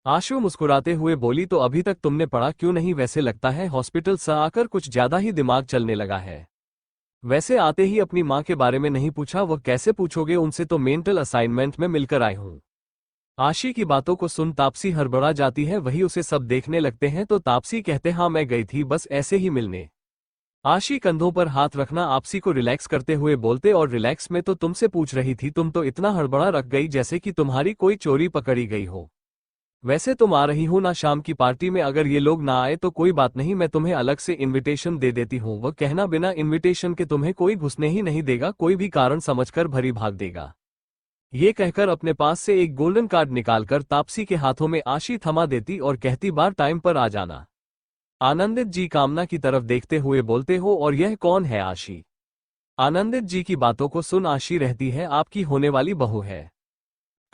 आशु मुस्कुराते हुए बोली, तो अभी तक तुमने पढ़ा क्यों नहीं, वैसे लगता है हॉस्पिटल से आकर कुछ ज्यादा ही दिमाग चलने लगा है। वैसे आते ही अपनी माँ के बारे में नहीं पूछा, वह कैसे पूछोगे, उनसे तो मेंटल असाइनमेंट में मिलकर आए हूं। आशी की बातों को सुन तापसी हड़बड़ा जाती है, वही उसे सब देखने लगते हैं तो तापसी कहते, हाँ मैं गई थी बस ऐसे ही मिलने। आशी कंधों पर हाथ रखना आपसी को रिलैक्स करते हुए बोलते, और रिलैक्स में तो तुमसे पूछ रही थी, तुम तो इतना हड़बड़ा रख गई जैसे कि तुम्हारी कोई चोरी पकड़ी गई हो। वैसे तुम आ रही हो ना शाम की पार्टी में, अगर ये लोग ना आए तो कोई बात नहीं, मैं तुम्हें अलग से इनविटेशन दे देती हूँ। वह कहना, बिना इनविटेशन के तुम्हें कोई घुसने ही नहीं देगा, कोई भी कारण समझकर भरी भाग देगा। ये कहकर अपने पास से एक गोल्डन कार्ड निकालकर तापसी के हाथों में आशी थमा देती और कहती, बार टाइम पर आ जाना। आनंदित जी कामना की तरफ देखते हुए बोलते, हो और यह कौन है आशी। आनंदित जी की बातों को सुन आशी रहती है, आपकी होने वाली बहू है।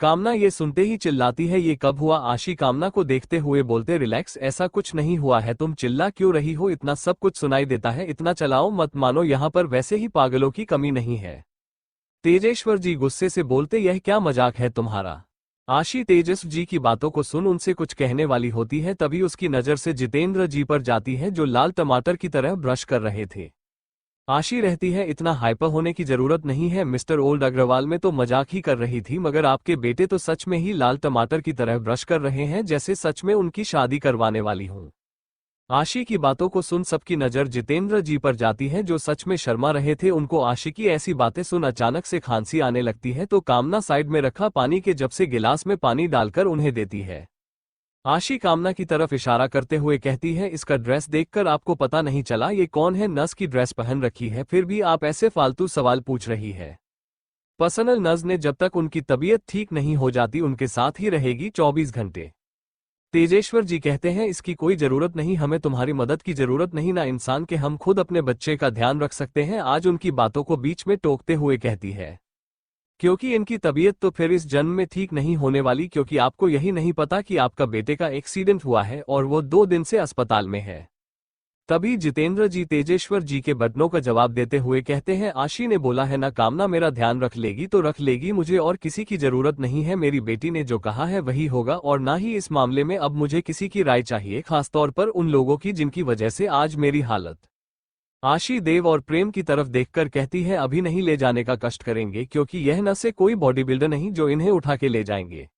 कामना ये सुनते ही चिल्लाती है, ये कब हुआ। आशी कामना को देखते हुए बोलते, रिलैक्स, ऐसा कुछ नहीं हुआ है, तुम चिल्ला क्यों रही हो, इतना सब कुछ सुनाई देता है, इतना चलाओ मत, मानो यहाँ पर वैसे ही पागलों की कमी नहीं है। तेजेश्वर जी गुस्से से बोलते, यह क्या मजाक है तुम्हारा। आशी तेजस्व जी की बातों को सुन उनसे कुछ कहने वाली होती है, तभी उसकी नजर से जितेंद्र जी पर जाती है जो लाल टमाटर की तरह ब्रश कर रहे थे। आशी रहती है, इतना हाइपर होने की जरूरत नहीं है, मिस्टर ओल्ड अग्रवाल में तो मजाक ही कर रही थी मगर आपके बेटे तो सच में ही लाल टमाटर की तरह ब्रश कर रहे हैं, जैसे सच में उनकी शादी करवाने वाली हूं। आशी की बातों को सुन सबकी नजर जितेंद्र जी पर जाती है जो सच में शर्मा रहे थे। उनको आशी की ऐसी बातें सुन अचानक से खांसी आने लगती है तो कामना साइड में रखा पानी के जब से गिलास में पानी डालकर उन्हें देती है। आशी कामना की तरफ इशारा करते हुए कहती है, इसका ड्रेस देखकर आपको पता नहीं चला ये कौन है, नर्स की ड्रेस पहन रखी है, फिर भी आप ऐसे फालतू सवाल पूछ रही है। पर्सनल नर्स ने जब तक उनकी तबीयत ठीक नहीं हो जाती उनके साथ ही रहेगी 24 घंटे। तेजेश्वर जी कहते हैं, इसकी कोई जरूरत नहीं, हमें तुम्हारी मदद की जरूरत नहीं, ना इंसान के हम खुद अपने बच्चे का ध्यान रख सकते हैं। आज उनकी बातों को बीच में टोकते हुए कहती है, क्योंकि इनकी तबीयत तो फिर इस जन्म में ठीक नहीं होने वाली, क्योंकि आपको यही नहीं पता कि आपका बेटे का एक्सीडेंट हुआ है और वो 2 दिन से अस्पताल में है। तभी जितेंद्र जी तेजेश्वर जी के बटनों का जवाब देते हुए कहते हैं, आशी ने बोला है ना कामना मेरा ध्यान रख लेगी तो रख लेगी, मुझे और किसी की जरूरत नहीं है, मेरी बेटी ने जो कहा है वही होगा और ना ही इस मामले में अब मुझे किसी की राय चाहिए, खासतौर पर उन लोगों की जिनकी वजह से आज मेरी हालत। आशी देव और प्रेम की तरफ देखकर कहती है, अभी नहीं ले जाने का कष्ट करेंगे क्योंकि यह न से कोई बॉडी बिल्डर नहीं जो इन्हें उठा के ले जाएंगे।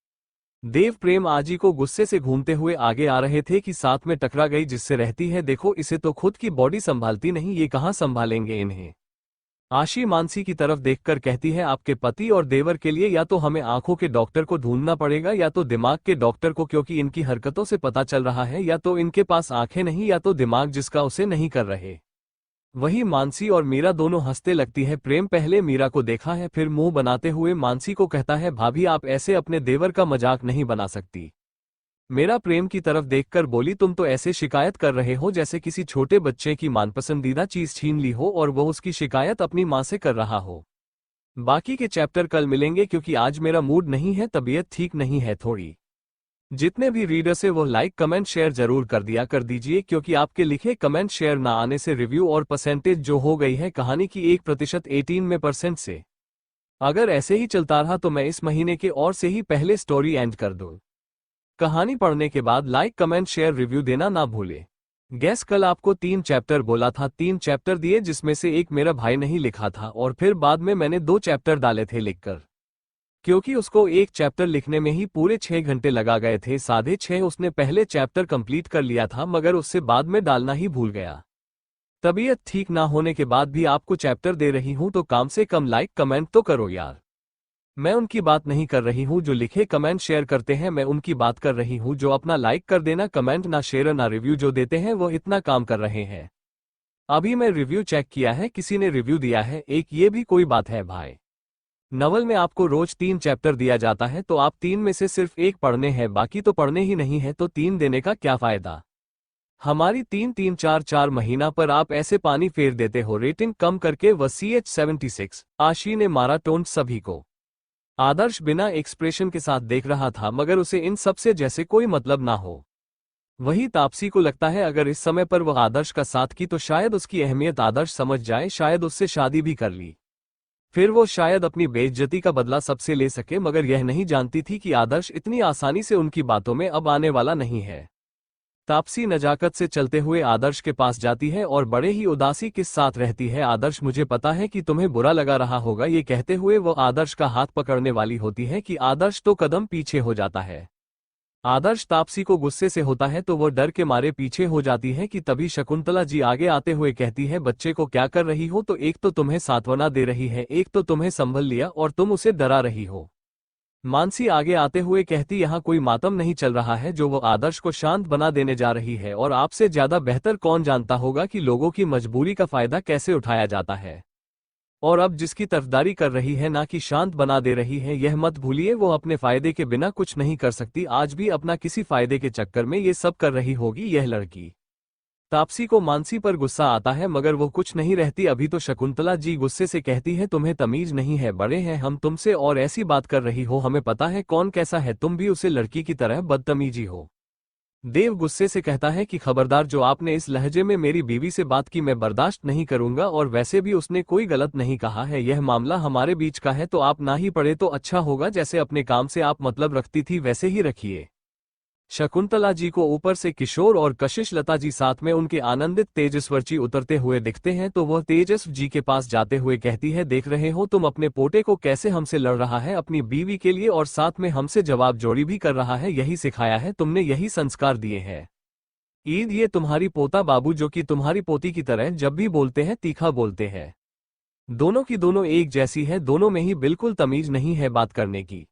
देव प्रेम आजी को गुस्से से घूमते हुए आगे आ रहे थे कि साथ में टकरा गई जिससे रहती है, देखो इसे तो खुद की बॉडी संभालती नहीं, ये कहाँ संभालेंगे इन्हें। आशी मानसी की तरफ देखकर कहती है, आपके पति और देवर के लिए या तो हमें आंखों के डॉक्टर को ढूंढना पड़ेगा या तो दिमाग के डॉक्टर को, क्योंकि इनकी हरकतों से पता चल रहा है या तो इनके पास आंखें नहीं या तो दिमाग जिसका उसे नहीं कर रहे। वही मानसी और मीरा दोनों हंसते लगती है। प्रेम पहले मीरा को देखा है फिर मुंह बनाते हुए मानसी को कहता है, भाभी आप ऐसे अपने देवर का मजाक नहीं बना सकती। मेरा प्रेम की तरफ देखकर बोली, तुम तो ऐसे शिकायत कर रहे हो जैसे किसी छोटे बच्चे की मनपसंदीदा चीज छीन ली हो और वो उसकी शिकायत अपनी माँ से कर रहा हो। बाकी के चैप्टर कल मिलेंगे क्योंकि आज मेरा मूड नहीं है, तबीयत ठीक नहीं है थोड़ी। जितने भी रीडर्स है वो लाइक कमेंट शेयर जरूर कर दीजिए क्योंकि आपके लिखे कमेंट शेयर ना आने से रिव्यू और परसेंटेज जो हो गई है कहानी की 1% 18% से। अगर ऐसे ही चलता रहा तो मैं इस महीने के और से ही पहले स्टोरी एंड कर दूं। कहानी पढ़ने के बाद लाइक कमेंट शेयर रिव्यू देना ना भूले। गैस कल आपको 3 चैप्टर बोला था, 3 चैप्टर दिए जिसमें से एक मेरा भाई नहीं लिखा था और फिर बाद में मैंने 2 चैप्टर डाले थे लिखकर, क्योंकि उसको एक चैप्टर लिखने में ही पूरे 6 घंटे लगा गए थे। 6:30 उसने पहले चैप्टर कंप्लीट कर लिया था मगर उससे बाद में डालना ही भूल गया। तबीयत ठीक ना होने के बाद भी आपको चैप्टर दे रही हूं तो कम से कम लाइक कमेंट तो करो यार। मैं उनकी बात नहीं कर रही हूं जो लिखे कमेंट शेयर करते हैं, मैं उनकी बात कर रही हूं जो अपना लाइक कर देना, कमेंट ना शेयर ना रिव्यू जो देते हैं वो इतना काम कर रहे हैं। अभी मैं रिव्यू चेक किया है, किसी ने रिव्यू दिया है एक, ये भी कोई बात है भाई। नवल में आपको रोज 3 चैप्टर दिया जाता है तो आप 3 में से सिर्फ 1 पढ़ने हैं, बाकी तो पढ़ने ही नहीं है, तो 3 देने का क्या फायदा। हमारी 3-3-4-4 महीना पर आप ऐसे पानी फेर देते हो। रेटिंग कम करके CH76। आशी ने मारा टोंट सभी को। आदर्श बिना एक्सप्रेशन के साथ देख रहा था मगर उसे इन सब से जैसे कोई मतलब ना हो। वही तापसी को लगता है अगर इस समय पर वह आदर्श का साथ की तो शायद उसकी अहमियत आदर्श समझ जाए, शायद उससे शादी भी कर ली, फिर वो शायद अपनी बेइज्जती का बदला सबसे ले सके, मगर यह नहीं जानती थी कि आदर्श इतनी आसानी से उनकी बातों में अब आने वाला नहीं है। तापसी नजाकत से चलते हुए आदर्श के पास जाती है और बड़े ही उदासी के साथ रहती है। आदर्श, मुझे पता है कि तुम्हें बुरा लगा रहा होगा, ये कहते हुए वो आदर्श का हाथ पकड़ने वाली होती है कि आदर्श तो कदम पीछे हो जाता है। आदर्श तापसी को गुस्से से होता है तो वो डर के मारे पीछे हो जाती है कि तभी शकुंतला जी आगे आते हुए कहती है, बच्चे को क्या कर रही हो, तो एक तो तुम्हें सांत्वना दे रही है, एक तो तुम्हें संभल लिया और तुम उसे डरा रही हो। मानसी आगे आते हुए कहती, यहाँ कोई मातम नहीं चल रहा है जो वो आदर्श को शांत बना देने जा रही है, और आपसे ज्यादा बेहतर कौन जानता होगा कि लोगों की मजबूरी का फायदा कैसे उठाया जाता है। और अब जिसकी तरफदारी कर रही है ना कि शांत बना दे रही है, यह मत भूलिए वो अपने फायदे के बिना कुछ नहीं कर सकती। आज भी अपना किसी फायदे के चक्कर में ये सब कर रही होगी यह लड़की। तापसी को मानसी पर गुस्सा आता है मगर वो कुछ नहीं रहती। अभी तो शकुंतला जी गुस्से से कहती है, तुम्हें तमीज नहीं है, बड़े हैं हम तुमसे और ऐसी बात कर रही हो, हमें पता है कौन कैसा है, तुम भी उसे लड़की की तरह बदतमीजी हो। देव गुस्से से कहता है कि खबरदार, जो आपने इस लहजे में मेरी बीवी से बात की मैं बर्दाश्त नहीं करूंगा, और वैसे भी उसने कोई गलत नहीं कहा है, यह मामला हमारे बीच का है, तो आप ना ही पढ़े तो अच्छा होगा। जैसे अपने काम से आप मतलब रखती थी वैसे ही रखिए। शकुंतला जी को ऊपर से किशोर और कशिश लता जी साथ में उनके आनंदित तेजस्वर जी उतरते हुए दिखते हैं तो वह तेजस्व जी के पास जाते हुए कहती है, देख रहे हो तुम अपने पोते को कैसे हमसे लड़ रहा है अपनी बीवी के लिए, और साथ में हमसे जवाब जोड़ी भी कर रहा है। यही सिखाया है तुमने, यही संस्कार दिए हैं। ईद, ये तुम्हारी पोता बाबू जो कि तुम्हारी पोती की तरह जब भी बोलते हैं तीखा बोलते हैं। दोनों की दोनों एक जैसी है, दोनों में ही बिल्कुल तमीज नहीं है बात करने की।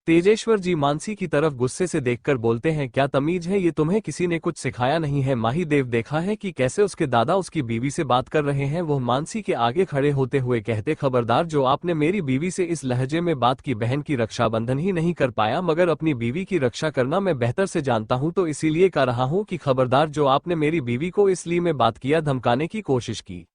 तेजेश्वर जी मानसी की तरफ गुस्से से देखकर बोलते हैं, क्या तमीज है ये तुम्हें, किसी ने कुछ सिखाया नहीं है। माही देव देखा है कि कैसे उसके दादा उसकी बीवी से बात कर रहे हैं। वह मानसी के आगे खड़े होते हुए कहते, खबरदार, जो आपने मेरी बीवी से इस लहजे में बात की, बहन की रक्षाबंधन ही नहीं कर पाया मगर अपनी बीवी की रक्षा करना मैं बेहतर से जानता हूं, तो इसीलिए कह रहा हूं कि खबरदार, जो आपने मेरी बीवी को इसलिए में बात किया, धमकाने की कोशिश की।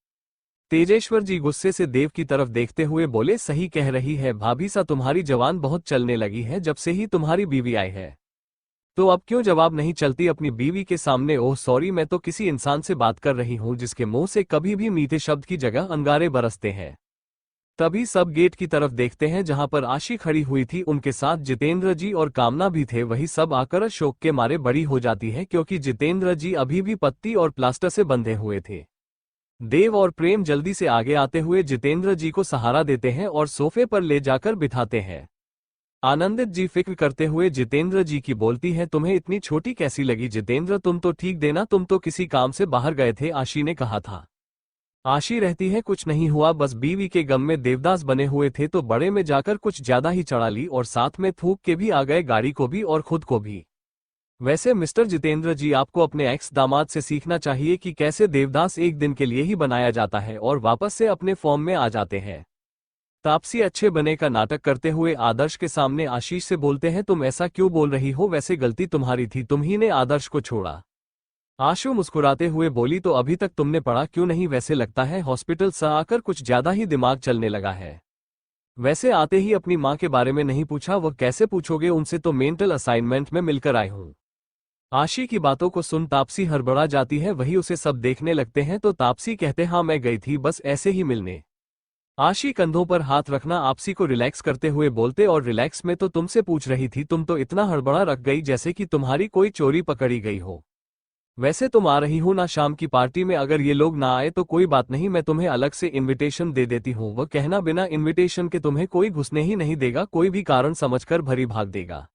तेजेश्वर जी गुस्से से देव की तरफ देखते हुए बोले, सही कह रही है भाभी सा, तुम्हारी जवान बहुत चलने लगी है जब से ही तुम्हारी बीवी आई है। तो अब क्यों जवाब नहीं चलती अपनी बीवी के सामने। ओह सॉरी, मैं तो किसी इंसान से बात कर रही हूँ जिसके मुंह से कभी भी मीठे शब्द की जगह अंगारे बरसते हैं। तभी सब गेट की तरफ देखते हैं जहां पर आशी खड़ी हुई थी, उनके साथ जितेंद्र जी और कामना भी थे। वही सब आकर शोक के मारे बड़ी हो जाती है क्योंकि जितेंद्र जी अभी भी पत्ती और प्लास्टर से बंधे हुए थे। देव और प्रेम जल्दी से आगे आते हुए जितेंद्र जी को सहारा देते हैं और सोफे पर ले जाकर बिठाते हैं। आनंदित जी फिक्र करते हुए जितेंद्र जी की बोलती है, तुम्हें इतनी छोटी कैसी लगी जितेंद्र, तुम तो ठीक देना, तुम तो किसी काम से बाहर गए थे, आशी ने कहा था। आशी रहती है, कुछ नहीं हुआ, बस बीवी के गम में देवदास बने हुए थे तो बड़े में जाकर कुछ ज्यादा ही चढ़ा ली और साथ में थूक के भी आ गए, गाड़ी को भी और खुद को भी। वैसे मिस्टर जितेंद्र जी, आपको अपने एक्स दामाद से सीखना चाहिए कि कैसे देवदास एक दिन के लिए ही बनाया जाता है और वापस से अपने फॉर्म में आ जाते हैं। तापसी अच्छे बने का नाटक करते हुए आदर्श के सामने आशीष से बोलते हैं, तुम ऐसा क्यों बोल रही हो, वैसे गलती तुम्हारी थी, तुम ही ने आदर्श को छोड़ा। आशु मुस्कुराते हुए बोली, तो अभी तक तुमने पढ़ा क्यों नहीं, वैसे लगता है हॉस्पिटल से आकर कुछ ज्यादा ही दिमाग चलने लगा है। वैसे आते ही अपनी माँ के बारे में नहीं पूछा, वह कैसे पूछोगे, उनसे तो मेंटल असाइनमेंट में मिलकर आए हूँ। आशी की बातों को सुन तापसी हड़बड़ा जाती है, वही उसे सब देखने लगते हैं तो तापसी कहते, हाँ मैं गई थी बस ऐसे ही मिलने। आशी कंधों पर हाथ रखना आपसी को रिलैक्स करते हुए बोलते, और रिलैक्स में तो तुमसे पूछ रही थी, तुम तो इतना हड़बड़ा रख गई जैसे कि तुम्हारी कोई चोरी पकड़ी गई हो। वैसे तुम आ रही हो ना शाम की पार्टी में, अगर ये लोग ना आए तो कोई बात नहीं, मैं तुम्हें अलग से इनविटेशन दे देती हूँ। वह कहना, बिना इनविटेशन के तुम्हें कोई घुसने ही नहीं देगा, कोई भी कारण समझकर भरी भाग देगा।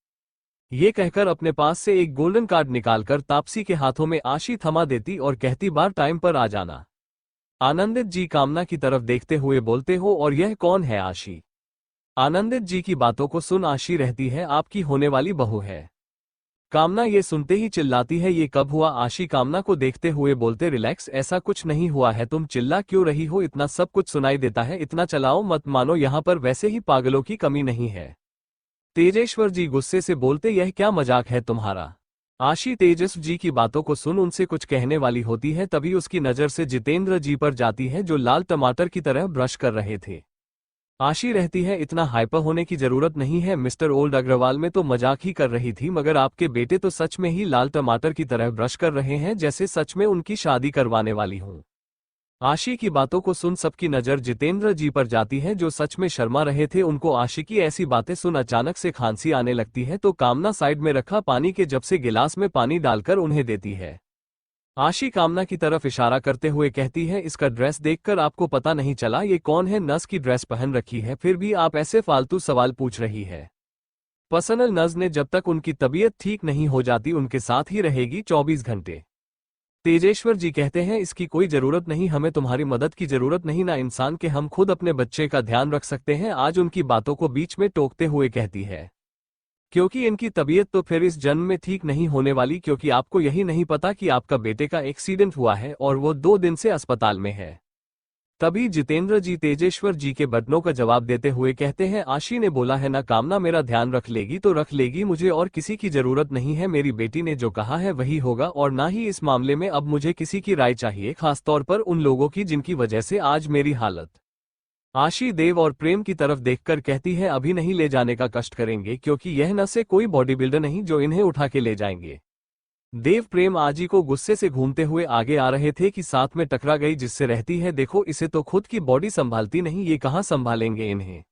ये कहकर अपने पास से एक गोल्डन कार्ड निकालकर तापसी के हाथों में आशी थमा देती और कहती, बार टाइम पर आ जाना। आनंदित जी कामना की तरफ देखते हुए बोलते, हो और यह कौन है आशी? आनंदित जी की बातों को सुन आशी रहती है, आपकी होने वाली बहू है। कामना ये सुनते ही चिल्लाती है, ये कब हुआ? आशी कामना को देखते हुए बोलते, रिलैक्स, ऐसा कुछ नहीं हुआ है, तुम चिल्ला क्यों रही हो, इतना सब कुछ सुनाई देता है, इतना चलाओ मत, मानो यहाँ पर वैसे ही पागलों की कमी नहीं है। तेजेश्वर जी गुस्से से बोलते, यह क्या मजाक है तुम्हारा? आशी तेजस्व जी की बातों को सुन उनसे कुछ कहने वाली होती है, तभी उसकी नजर से जितेंद्र जी पर जाती है जो लाल टमाटर की तरह ब्रश कर रहे थे। आशी रहती है, इतना हाइपर होने की जरूरत नहीं है मिस्टर ओल्ड, अग्रवाल में तो मजाक ही कर रही थी, मगर आपके बेटे तो सच में ही लाल टमाटर की तरह ब्रश कर रहे हैं, जैसे सच में उनकी शादी करवाने वाली हूं। आशी की बातों को सुन सबकी नजर जितेंद्र जी पर जाती है जो सच में शर्मा रहे थे। उनको आशी की ऐसी बातें सुन अचानक से खांसी आने लगती है तो कामना साइड में रखा पानी के जब से गिलास में पानी डालकर उन्हें देती है। आशी कामना की तरफ इशारा करते हुए कहती है, इसका ड्रेस देखकर आपको पता नहीं चला ये कौन है? नस की ड्रेस पहन रखी है, फिर भी आप ऐसे फालतू सवाल पूछ रही है। पर्सनल नज ने जब तक उनकी तबीयत ठीक नहीं हो जाती उनके साथ ही रहेगी 24 घंटे। तेजेश्वर जी कहते हैं, इसकी कोई जरूरत नहीं, हमें तुम्हारी मदद की जरूरत नहीं, ना इंसान के हम खुद अपने बच्चे का ध्यान रख सकते हैं। आज उनकी बातों को बीच में टोकते हुए कहती है, क्योंकि इनकी तबीयत तो फिर इस जन्म में ठीक नहीं होने वाली, क्योंकि आपको यही नहीं पता कि आपका बेटे का एक्सीडेंट हुआ है और वो 2 दिन से अस्पताल में है। तभी जितेंद्र जी तेजेश्वर जी के बटनों का जवाब देते हुए कहते हैं, आशी ने बोला है ना कामना मेरा ध्यान रख लेगी तो रख लेगी, मुझे और किसी की जरूरत नहीं है, मेरी बेटी ने जो कहा है वही होगा, और ना ही इस मामले में अब मुझे किसी की राय चाहिए, खासतौर पर उन लोगों की जिनकी वजह से आज मेरी हालत। आशी देव और प्रेम की तरफ देखकर कहती है, अभी नहीं ले जाने का कष्ट करेंगे, क्योंकि यह न से कोई बॉडी बिल्डर नहीं जो इन्हें उठा के ले जाएंगे। देव प्रेम आजी को गुस्से से घूमते हुए आगे आ रहे थे कि साथ में टकरा गई जिससे रहती है, देखो इसे तो खुद की बॉडी संभालती नहीं, ये कहाँ संभालेंगे इन्हें।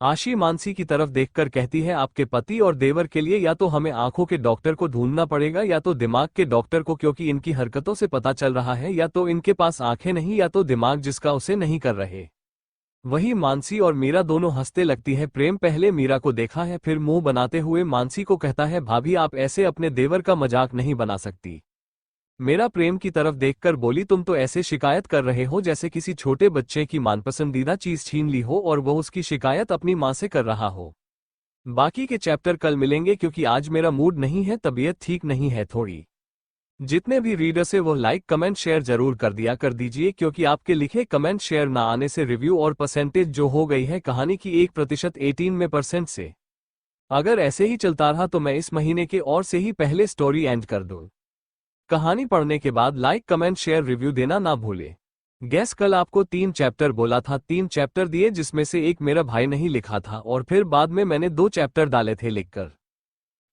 आशी मानसी की तरफ देखकर कहती है, आपके पति और देवर के लिए या तो हमें आंखों के डॉक्टर को ढूंढना पड़ेगा या तो दिमाग के डॉक्टर को, क्योंकि इनकी हरकतों से पता चल रहा है या तो इनके पास आंखें नहीं या तो दिमाग जिसका उसे नहीं कर रहे। वही मानसी और मीरा दोनों हंसते लगती है। प्रेम पहले मीरा को देखा है, फिर मुंह बनाते हुए मानसी को कहता है, भाभी आप ऐसे अपने देवर का मजाक नहीं बना सकती। मेरा प्रेम की तरफ देखकर बोली, तुम तो ऐसे शिकायत कर रहे हो जैसे किसी छोटे बच्चे की मनपसंदीदा चीज छीन ली हो और वो उसकी शिकायत अपनी माँ से कर रहा हो। बाकी के चैप्टर कल मिलेंगे, क्योंकि आज मेरा मूड नहीं है, तबीयत ठीक नहीं है थोड़ी। जितने भी रीडर्स है वो लाइक कमेंट शेयर जरूर कर दीजिए, क्योंकि आपके लिखे कमेंट शेयर ना आने से रिव्यू और परसेंटेज जो हो गई है कहानी की 1% 18% से। अगर ऐसे ही चलता रहा तो मैं इस महीने के और से ही पहले स्टोरी एंड कर दूं। कहानी पढ़ने के बाद लाइक कमेंट शेयर रिव्यू देना ना भूले। गैस कल आपको 3 चैप्टर बोला था, 3 चैप्टर दिए जिसमें से एक मेरा भाई नहीं लिखा था और फिर बाद में मैंने 2 चैप्टर डाले थे लिखकर,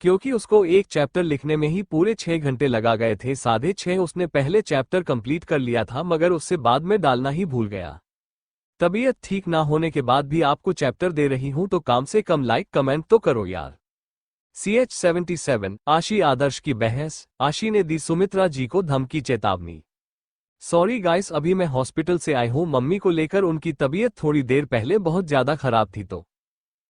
क्योंकि उसको एक चैप्टर लिखने में ही पूरे 6 घंटे लगा गए थे। 6:30 उसने पहले चैप्टर कंप्लीट कर लिया था, मगर उससे बाद में डालना ही भूल गया। तबीयत ठीक ना होने के बाद भी आपको चैप्टर दे रही हूं तो कम से कम लाइक कमेंट तो करो यार। CH77 आशी आदर्श की बहस, आशी ने दी सुमित्रा जी को धमकी चेतावनी। सॉरी गाइस, अभी मैं हॉस्पिटल से आई हूं मम्मी को लेकर, उनकी तबीयत थोड़ी देर पहले बहुत ज्यादा खराब थी, तो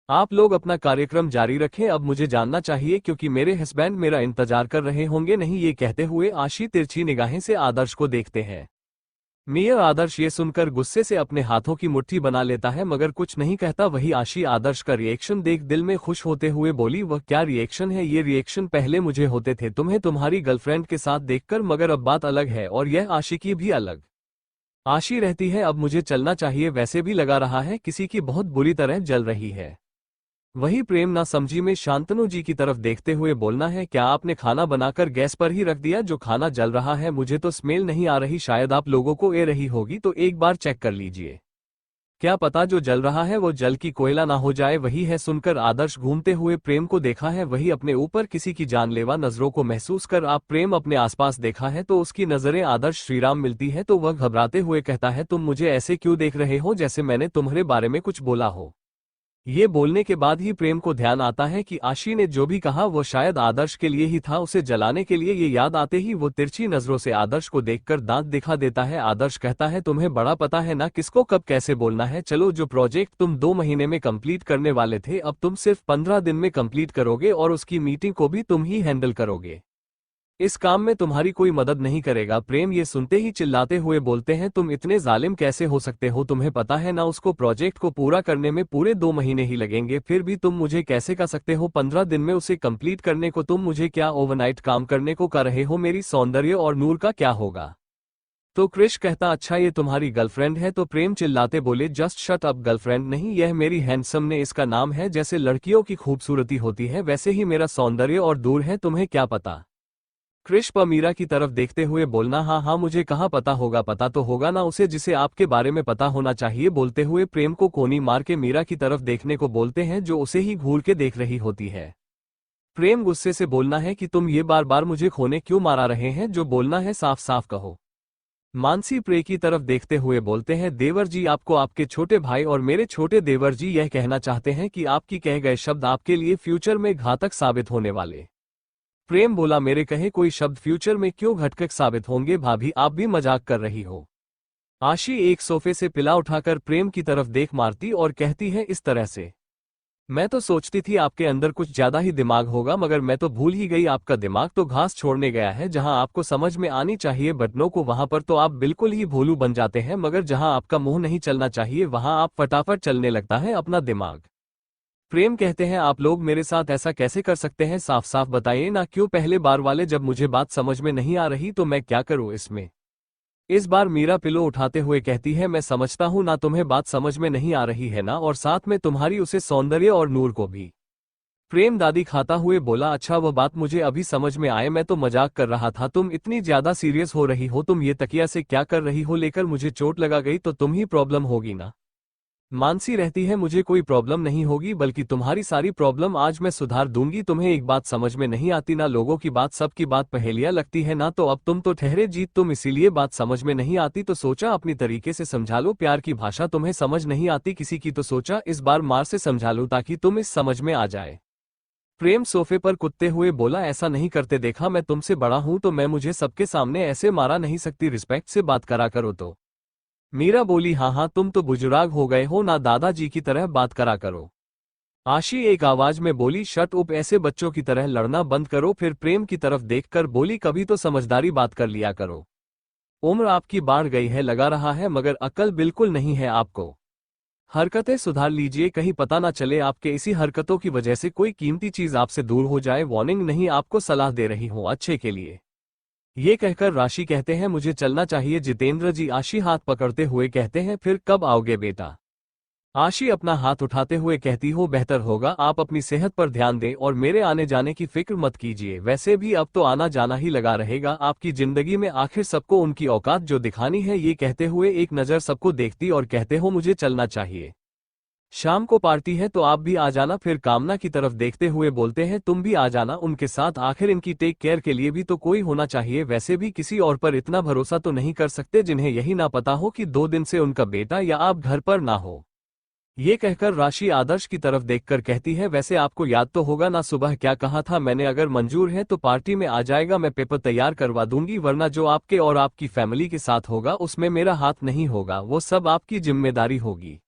आप लोग अपना कार्यक्रम जारी रखें, अब मुझे जानना चाहिए क्योंकि मेरे हस्बैंड मेरा इंतजार कर रहे होंगे। नहीं, ये कहते हुए आशी तिरछी निगाहें से आदर्श को देखते हैं। मियां आदर्श ये सुनकर गुस्से से अपने हाथों की मुट्ठी बना लेता है मगर कुछ नहीं कहता। वही आशी आदर्श का रिएक्शन देख दिल में खुश होते हुए बोली, वह क्या रिएक्शन है? ये रिएक्शन पहले मुझे होते थे तुम्हें तुम्हारी गर्लफ्रेंड के साथ देखकर, मगर अब बात अलग है और यह आशिकी भी अलग। आशी रहती है अब मुझे चलना चाहिए, वैसे भी लगा रहा है किसी की बहुत बुरी तरह जल रही है। वही प्रेम ना समझी में शांतनु जी की तरफ देखते हुए बोलना है, क्या आपने खाना बनाकर गैस पर ही रख दिया? जो खाना जल रहा है मुझे तो स्मेल नहीं आ रही, शायद आप लोगों को ए रही होगी तो एक बार चेक कर लीजिए। क्या पता जो जल रहा है वो जल की कोयला ना हो जाए। वही है सुनकर आदर्श घूमते हुए प्रेम को देखा है, वही अपने ऊपर किसी की जानलेवा नजरों को महसूस कर आप प्रेम अपने आसपास देखा है तो उसकी नजरें आदर्श श्रीराम मिलती है तो वह घबराते हुए कहता है, तुम मुझे ऐसे क्यों देख रहे हो जैसे मैंने तुम्हारे बारे में कुछ बोला हो। ये बोलने के बाद ही प्रेम को ध्यान आता है कि आशी ने जो भी कहा वो शायद आदर्श के लिए ही था, उसे जलाने के लिए। ये याद आते ही वो तिरछी नजरों से आदर्श को देखकर दांत दिखा देता है। आदर्श कहता है, तुम्हें बड़ा पता है ना किसको कब कैसे बोलना है। चलो, जो प्रोजेक्ट तुम 2 महीने में कंप्लीट करने वाले थे अब तुम सिर्फ 15 दिन में कंप्लीट करोगे और उसकी मीटिंग को भी तुम ही हैंडल करोगे। इस काम में तुम्हारी कोई मदद नहीं करेगा। प्रेम ये सुनते ही चिल्लाते हुए बोलते हैं, तुम इतने जालिम कैसे हो सकते हो? तुम्हें पता है ना उसको प्रोजेक्ट को पूरा करने में पूरे 2 महीने ही लगेंगे, फिर भी तुम मुझे कैसे कह सकते हो 15 दिन में उसे कंप्लीट करने को? तुम मुझे क्या ओवरनाइट काम करने को कह रहे हो? मेरी सौंदर्य और नूर का क्या होगा? तो क्रिश कहता, अच्छा ये तुम्हारी गर्लफ्रेंड है? तो प्रेम चिल्लाते बोले, जस्ट शट अप, गर्लफ्रेंड नहीं, यह मेरी हैंडसम ने इसका नाम है। जैसे लड़कियों की खूबसूरती होती है वैसे ही मेरा सौंदर्य और दूर है, तुम्हें क्या पता? क्रिश मीरा की तरफ देखते हुए बोलना, हाँ हाँ मुझे कहाँ पता होगा, पता तो होगा ना उसे जिसे आपके बारे में पता होना चाहिए। बोलते हुए प्रेम को कोनी मार के मीरा की तरफ देखने को बोलते हैं जो उसे ही घूर के देख रही होती है। प्रेम गुस्से से बोलना है कि तुम ये बार बार मुझे खोने क्यों मारा रहे हैं? जो बोलना है साफ साफ कहो। मानसी प्रे की तरफ देखते हुए बोलते हैं, देवर जी आपको आपके छोटे भाई और मेरे छोटे देवर जी यह कहना चाहते हैं कि आपकी कहे गए शब्द आपके लिए फ्यूचर में घातक साबित होने वाले। प्रेम बोला, मेरे कहे कोई शब्द फ्यूचर में क्यों घातक साबित होंगे? भाभी आप भी मजाक कर रही हो। आशी एक सोफे से पिला उठाकर प्रेम की तरफ देख मारती और कहती है, इस तरह से मैं तो सोचती थी आपके अंदर कुछ ज्यादा ही दिमाग होगा, मगर मैं तो भूल ही गई आपका दिमाग तो घास छोड़ने गया है। जहां आपको समझ में आनी चाहिए बटनों को वहां पर तो आप बिल्कुल ही भोलू बन जाते हैं, मगर जहां आपका मुंह नहीं चलना चाहिए वहां आप फटाफट चलने लगता है अपना दिमाग। प्रेम कहते हैं, आप लोग मेरे साथ ऐसा कैसे कर सकते हैं? साफ साफ बताइए ना। क्यों पहले बार वाले जब मुझे बात समझ में नहीं आ रही तो मैं क्या करूं इसमें? इस बार मीरा पिलो उठाते हुए कहती है, मैं समझता हूं ना तुम्हें बात समझ में नहीं आ रही है ना, और साथ में तुम्हारी उसे सौंदर्य और नूर को भी। प्रेम दादी खाता हुए बोला, अच्छा वह बात मुझे अभी समझ में आए, मैं तो मजाक कर रहा था। तुम इतनी ज्यादा सीरियस हो रही हो, तुम ये तकिया से क्या कर रही हो? लेकर मुझे चोट लगा गई तो तुम ही प्रॉब्लम होगी ना। मानसी रहती है, मुझे कोई प्रॉब्लम नहीं होगी बल्कि तुम्हारी सारी प्रॉब्लम आज मैं सुधार दूंगी। तुम्हें एक बात समझ में नहीं आती ना, लोगों की बात सबकी बात पहेलियां लगती है ना। तो अब तुम तो ठहरे जीत, तुम इसीलिए बात समझ में नहीं आती तो सोचा अपनी तरीके से समझा लो। प्यार की भाषा तुम्हें समझ नहीं आती किसी की तो सोचा इस बार मार से समझा लो ताकि तुम इस समझ में आ जाए। प्रेम सोफे पर कुत्ते हुए बोला, ऐसा नहीं करते, देखा मैं तुमसे बड़ा हूं तो मैं मुझे सबके सामने ऐसे मारा नहीं सकती, रिस्पेक्ट से बात करा करो। तो मीरा बोली, हाँ हाँ तुम तो बुजुर्ग हो गए हो ना, दादाजी की तरह बात करा करो। आशी एक आवाज में बोली, शट अप, ऐसे बच्चों की तरह लड़ना बंद करो। फिर प्रेम की तरफ देखकर बोली, कभी तो समझदारी बात कर लिया करो। उम्र आपकी बढ़ गई है लगा रहा है, मगर अक्ल बिल्कुल नहीं है आपको। हरकतें सुधार लीजिए, कहीं पता ना चले आपके इसी हरकतों की वजह से कोई कीमती चीज आपसे दूर हो जाए। वार्निंग नहीं, आपको सलाह दे रही हूँ अच्छे के लिए। ये कहकर राशि कहते हैं, मुझे चलना चाहिए। जितेंद्र जी आशी हाथ पकड़ते हुए कहते हैं, फिर कब आओगे बेटा? आशी अपना हाथ उठाते हुए कहती हो, बेहतर होगा आप अपनी सेहत पर ध्यान दें और मेरे आने जाने की फिक्र मत कीजिए। वैसे भी अब तो आना जाना ही लगा रहेगा आपकी जिंदगी में, आखिर सबको उनकी औकात जो दिखानी है। ये कहते हुए एक नज़र सबको देखती और कहते हो, मुझे चलना चाहिए, शाम को पार्टी है तो आप भी आ जाना। फिर कामना की तरफ देखते हुए बोलते हैं, तुम भी आ जाना उनके साथ, आखिर इनकी टेक केयर के लिए भी तो कोई होना चाहिए। वैसे भी किसी और पर इतना भरोसा तो नहीं कर सकते जिन्हें यही ना पता हो कि 2 दिन से उनका बेटा या आप घर पर ना हो। ये कहकर राशि आदर्श की तरफ देखकर कहती है, वैसे आपको याद तो होगा ना सुबह क्या कहा था मैंने, अगर मंजूर है तो पार्टी में आ जाएगा, मैं पेपर तैयार करवा दूंगी, वरना जो आपके और आपकी फैमिली के साथ होगा उसमें मेरा हाथ नहीं होगा, वो सब आपकी जिम्मेदारी होगी।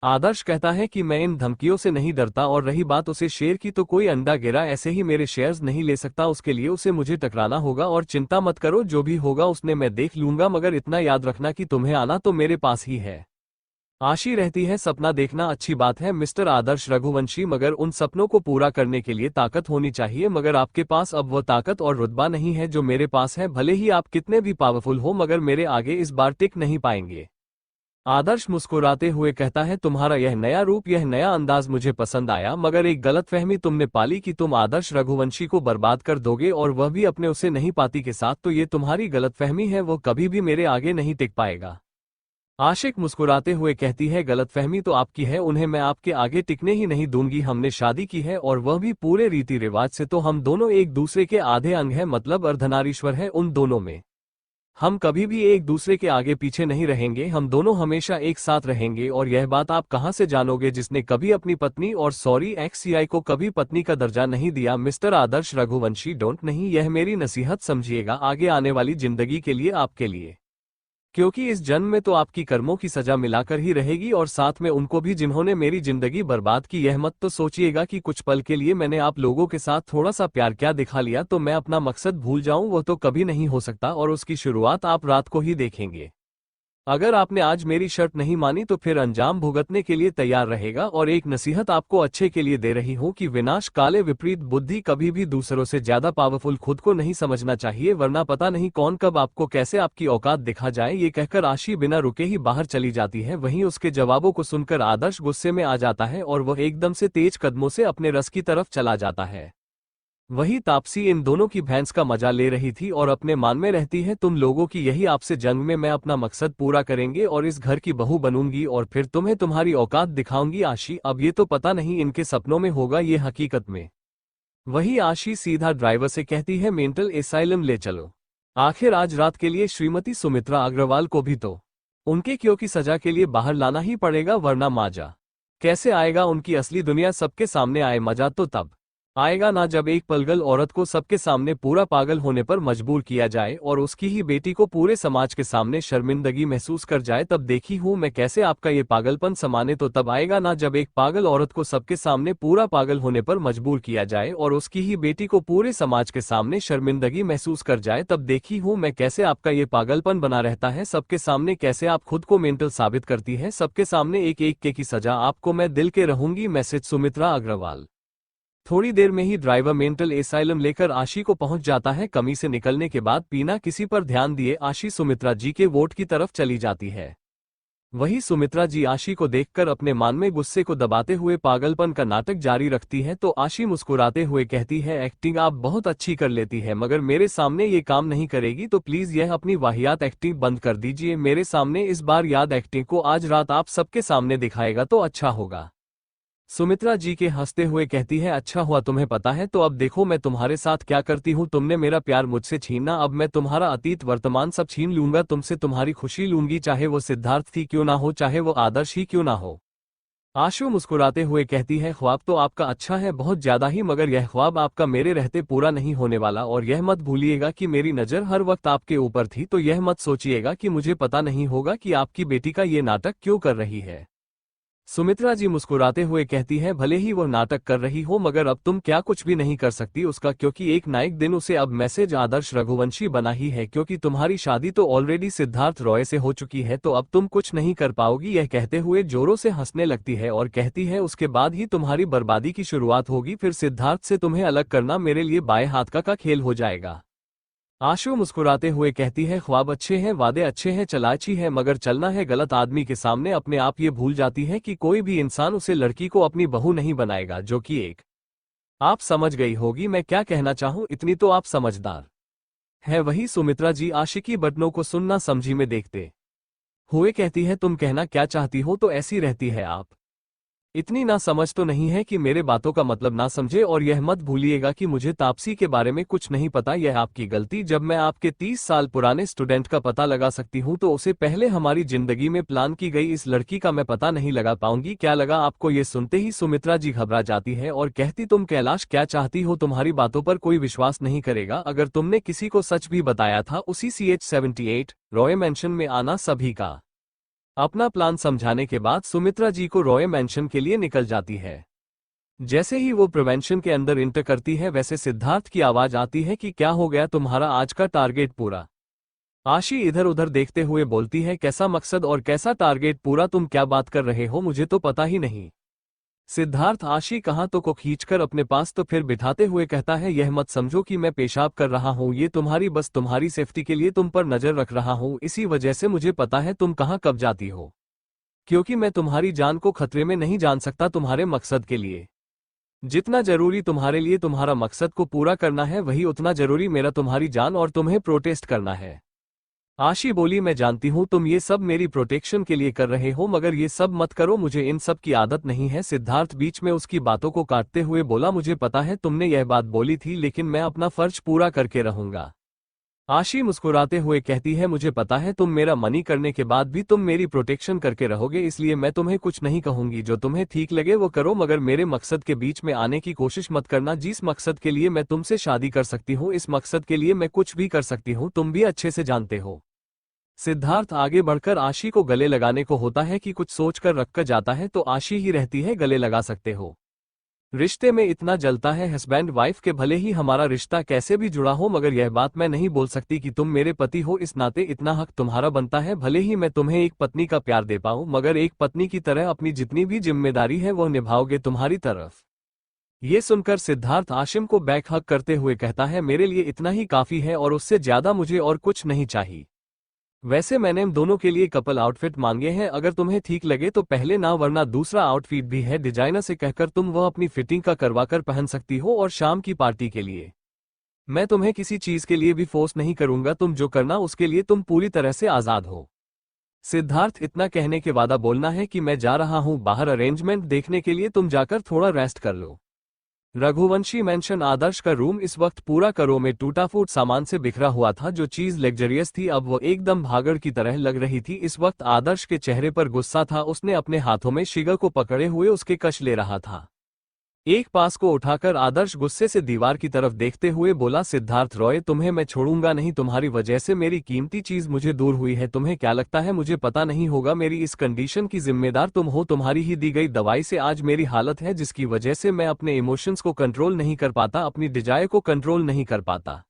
आदर्श कहता है कि मैं इन धमकियों से नहीं डरता, और रही बात उसे शेयर की तो कोई अंडा गिरा ऐसे ही मेरे शेयर्स नहीं ले सकता, उसके लिए उसे मुझे टकराना होगा। और चिंता मत करो, जो भी होगा उसने मैं देख लूंगा, मगर इतना याद रखना कि तुम्हें आना तो मेरे पास ही है। आशी रहती है, सपना देखना अच्छी बात है मिस्टर आदर्श रघुवंशी, मगर उन सपनों को पूरा करने के लिए ताकत होनी चाहिए, मगर आपके पास अब वह ताकत और रुतबा नहीं है जो मेरे पास है। भले ही आप कितने भी पावरफुल हो, मगर मेरे आगे इस बार टिक नहीं पाएंगे। आदर्श मुस्कुराते हुए कहता है, तुम्हारा यह नया रूप, यह नया अंदाज मुझे पसंद आया, मगर एक गलतफहमी तुमने पाली कि तुम आदर्श रघुवंशी को बर्बाद कर दोगे, और वह भी अपने उसे नहीं पाती के साथ। तो ये तुम्हारी गलतफहमी है, वो कभी भी मेरे आगे नहीं टिक पाएगा। आशिक मुस्कुराते हुए कहती है, गलतफहमी तो आपकी है, उन्हें मैं आपके आगे टिकने ही नहीं दूंगी। हमने शादी की है और वह भी पूरे रीति रिवाज से, तो हम दोनों एक दूसरे के आधे अंग हैं, मतलब अर्धनारीश्वर है उन दोनों में। हम कभी भी एक दूसरे के आगे पीछे नहीं रहेंगे, हम दोनों हमेशा एक साथ रहेंगे। और यह बात आप कहां से जानोगे, जिसने कभी अपनी पत्नी और सॉरी XCI को कभी पत्नी का दर्जा नहीं दिया। मिस्टर आदर्श रघुवंशी, डोंट नहीं, यह मेरी नसीहत समझिएगा आगे आने वाली जिंदगी के लिए, आपके लिए, क्योंकि इस जन्म में तो आपकी कर्मों की सजा मिलाकर ही रहेगी, और साथ में उनको भी जिन्होंने मेरी जिंदगी बर्बाद की। यह मत तो सोचिएगा कि कुछ पल के लिए मैंने आप लोगों के साथ थोड़ा सा प्यार क्या दिखा लिया तो मैं अपना मकसद भूल जाऊं, वो तो कभी नहीं हो सकता, और उसकी शुरुआत आप रात को ही देखेंगे। अगर आपने आज मेरी शर्त नहीं मानी तो फिर अंजाम भुगतने के लिए तैयार रहेगा। और एक नसीहत आपको अच्छे के लिए दे रही हूं कि विनाश काले विपरीत बुद्धि, कभी भी दूसरों से ज्यादा पावरफुल खुद को नहीं समझना चाहिए, वरना पता नहीं कौन कब आपको कैसे आपकी औकात दिखा जाए। ये कहकर आशी बिना रुके ही बाहर चली जाती है। वहीं उसके जवाबों को सुनकर आदर्श गुस्से में आ जाता है और वह एकदम से तेज कदमों से अपने रस की तरफ चला जाता है। वही तापसी इन दोनों की भैंस का मजा ले रही थी और अपने मान में रहती है, तुम लोगों की यही आपसे जंग में मैं अपना मकसद पूरा करेंगे और इस घर की बहू बनूंगी और फिर तुम्हें तुम्हारी औकात दिखाऊंगी। आशी, अब ये तो पता नहीं इनके सपनों में होगा ये हकीकत में। वही आशी सीधा ड्राइवर से कहती है, मेंटल एसाइलम ले चलो। आखिर आज रात के लिए श्रीमती सुमित्रा अग्रवाल को भी तो उनके क्यों की सजा के लिए बाहर लाना ही पड़ेगा, वरना मजा कैसे आएगा, उनकी असली दुनिया सबके सामने आए। मजा तो तब आएगा ना जब एक पलगल औरत को सबके सामने पूरा पागल होने पर मजबूर किया जाए और उसकी ही बेटी को पूरे समाज के सामने शर्मिंदगी महसूस कर जाए। तब देखी हूं मैं कैसे आपका ये पागलपन समाने। तो तब आएगा ना जब एक पागल औरत को सबके सामने पूरा पागल होने पर मजबूर किया जाए और उसकी ही बेटी को पूरे समाज के सामने शर्मिंदगी महसूस कर जाए। तब देखी हूं मैं कैसे आपका ये पागलपन बना रहता है सबके सामने, कैसे आप खुद को मेंटल साबित करती है सबके सामने। एक एक के की सजा आपको मैं दिल के रहूंगी। मैसेज सुमित्रा अग्रवाल। थोड़ी देर में ही ड्राइवर मेंटल एसाइलम लेकर आशी को पहुंच जाता है। कमी से निकलने के बाद बिना किसी पर ध्यान दिए आशी सुमित्रा जी के वोट की तरफ चली जाती है। वही सुमित्रा जी आशी को देखकर अपने मान में गुस्से को दबाते हुए पागलपन का नाटक जारी रखती है। तो आशी मुस्कुराते हुए कहती है, एक्टिंग आप बहुत अच्छी कर लेती है, मगर मेरे सामने ये काम नहीं करेगी तो प्लीज यह अपनी वाहियात एक्टिंग बंद कर दीजिए मेरे सामने। इस बार याद एक्टिंग को आज रात आप सबके सामने दिखाएगा तो अच्छा होगा। सुमित्रा जी के हंसते हुए कहती है, अच्छा हुआ तुम्हें पता है, तो अब देखो मैं तुम्हारे साथ क्या करती हूँ। तुमने मेरा प्यार मुझसे छीना, अब मैं तुम्हारा अतीत वर्तमान सब छीन लूंगा, तुमसे तुम्हारी खुशी लूंगी, चाहे वो सिद्धार्थ ही क्यों ना हो, चाहे वो आदर्श ही क्यों ना हो। आशु मुस्कुराते हुए कहती है, ख्वाब तो आपका अच्छा है बहुत ज्यादा ही, मगर यह ख्वाब आपका मेरे रहते पूरा नहीं होने वाला। और यह मत भूलिएगा कि मेरी नजर हर वक्त आपके ऊपर थी, तो यह मत सोचिएगा कि मुझे पता नहीं होगा कि आपकी बेटी का ये नाटक क्यों कर रही है। सुमित्रा जी मुस्कुराते हुए कहती है, भले ही वो नाटक कर रही हो, मगर अब तुम क्या कुछ भी नहीं कर सकती उसका, क्योंकि एक ना एक दिन उसे अब मैसेज आदर्श रघुवंशी बना ही है, क्योंकि तुम्हारी शादी तो ऑलरेडी सिद्धार्थ रॉय से हो चुकी है, तो अब तुम कुछ नहीं कर पाओगी। यह कहते हुए जोरों से हंसने लगती है और कहती है, उसके बाद ही तुम्हारी बर्बादी की शुरुआत होगी, फिर सिद्धार्थ से तुम्हें अलग करना मेरे लिए बाएं हाथ का खेल हो जाएगा। आशु मुस्कुराते हुए कहती है, ख्वाब अच्छे हैं, वादे अच्छे हैं, चालाकी है, मगर चलना है गलत आदमी के सामने। अपने आप ये भूल जाती है कि कोई भी इंसान उसे लड़की को अपनी बहू नहीं बनाएगा, जो कि एक आप समझ गई होगी मैं क्या कहना चाहूं, इतनी तो आप समझदार है। वही सुमित्रा जी आशिकी बटनों को सुनना समझी में देखते हुए कहती है, तुम कहना क्या चाहती हो, तो ऐसी रहती है आप, इतनी ना समझ तो नहीं है कि मेरे बातों का मतलब ना समझे। और यह मत भूलिएगा कि मुझे तापसी के बारे में कुछ नहीं पता, यह आपकी गलती। जब मैं आपके 30 साल पुराने स्टूडेंट का पता लगा सकती हूं, तो उसे पहले हमारी जिंदगी में प्लान की गई इस लड़की का मैं पता नहीं लगा पाऊंगी। क्या लगा आपको? ये सुनते ही सुमित्रा जी घबरा जाती है और कहती, तुम कैलाश क्या चाहती हो? तुम्हारी बातों पर कोई विश्वास नहीं करेगा। अगर तुमने किसी को सच भी बताया था, उसी CH-78 रॉय मैंशन में आना सभी का अपना प्लान समझाने के बाद सुमित्रा जी को रॉय मैंशन के लिए निकल जाती है। जैसे ही वो प्रिवेंशन के अंदर इंटर करती है, वैसे सिद्धार्थ की आवाज आती है कि क्या हो गया, तुम्हारा आज का टारगेट पूरा आशी इधर उधर देखते हुए बोलती है, कैसा मकसद और कैसा टारगेट पूरा, तुम क्या बात कर रहे हो, मुझे तो पता ही नहीं। सिद्धार्थ आशी का हाथों को खींचकर अपने पास तो फिर बिठाते हुए कहता है, यह मत समझो कि मैं पेशाब कर रहा हूँ, ये बस तुम्हारी सेफ्टी के लिए तुम पर नजर रख रहा हूँ, इसी वजह से मुझे पता है तुम कहाँ कब जाती हो, क्योंकि मैं तुम्हारी जान को खतरे में नहीं जान सकता तुम्हारे मकसद के लिए। जितना जरूरी तुम्हारे लिए तुम्हारा मकसद को पूरा करना है, वही उतना जरूरी मेरा तुम्हारी जान और तुम्हें प्रोटेस्ट करना है। आशी बोली, मैं जानती हूँ तुम ये सब मेरी प्रोटेक्शन के लिए कर रहे हो, मगर ये सब मत करो, मुझे इन सब की आदत नहीं है। सिद्धार्थ बीच में उसकी बातों को काटते हुए बोला, मुझे पता है तुमने यह बात बोली थी, लेकिन मैं अपना फर्ज पूरा करके रहूंगा। आशी मुस्कुराते हुए कहती है, मुझे पता है तुम मेरा मनी करने के बाद भी तुम मेरी प्रोटेक्शन करके रहोगे, इसलिए मैं तुम्हें कुछ नहीं कहूंगी, जो तुम्हें ठीक लगे वो करो, मगर मेरे मकसद के बीच में आने की कोशिश मत करना। जिस मकसद के लिए मैं तुमसे शादी कर सकती हूँ, इस मकसद के लिए मैं कुछ भी कर सकती हूँ, तुम भी अच्छे से जानते हो। सिद्धार्थ आगे बढ़कर आशी को गले लगाने को होता है कि कुछ सोचकर रखकर जाता है तो आशी ही रहती है, गले लगा सकते हो। रिश्ते में इतना जलता है हस्बैंड वाइफ के, भले ही हमारा रिश्ता कैसे भी जुड़ा हो, मगर यह बात मैं नहीं बोल सकती कि तुम मेरे पति हो, इस नाते इतना हक तुम्हारा बनता है। भले ही मैं तुम्हें एक पत्नी का प्यार दे पाऊं, मगर एक पत्नी की तरह अपनी जितनी भी जिम्मेदारी है वो निभाओगे तुम्हारी तरफ। ये सुनकर सिद्धार्थ आशिम को बैक हक करते हुए कहता है, मेरे लिए इतना ही काफी है और उससे ज्यादा मुझे और कुछ नहीं चाहिए। वैसे मैंने दोनों के लिए कपल आउटफिट मांगे हैं, अगर तुम्हें ठीक लगे तो पहले ना, वरना दूसरा आउटफिट भी है, डिजाइनर से कहकर तुम वह अपनी फिटिंग का करवाकर पहन सकती हो, और शाम की पार्टी के लिए मैं तुम्हें किसी चीज के लिए भी फोर्स नहीं करूंगा, तुम जो करना उसके लिए तुम पूरी तरह से आजाद हो। सिद्धार्थ इतना कहने के बाद बोलना है कि मैं जा रहा हूं बाहर अरेंजमेंट देखने के लिए, तुम जाकर थोड़ा रेस्ट कर लो। रघुवंशी मेंशन आदर्श का रूम इस वक्त पूरा करो में टूटा फूट सामान से बिखरा हुआ था। जो चीज लग्जरियस थी अब वो एकदम भागड़ की तरह लग रही थी। इस वक्त आदर्श के चेहरे पर गुस्सा था, उसने अपने हाथों में शिगा को पकड़े हुए उसके कश ले रहा था। एक पास को उठाकर आदर्श गुस्से से दीवार की तरफ देखते हुए बोला, सिद्धार्थ रॉय तुम्हें मैं छोड़ूंगा नहीं, तुम्हारी वजह से मेरी कीमती चीज मुझे दूर हुई है। तुम्हें क्या लगता है मुझे पता नहीं होगा? मेरी इस कंडीशन की जिम्मेदार तुम हो, तुम्हारी ही दी गई दवाई से आज मेरी हालत है, जिसकी वजह से मैं अपने इमोशंस को कंट्रोल नहीं कर पाता, अपनी डिजायर को कंट्रोल नहीं कर पाता।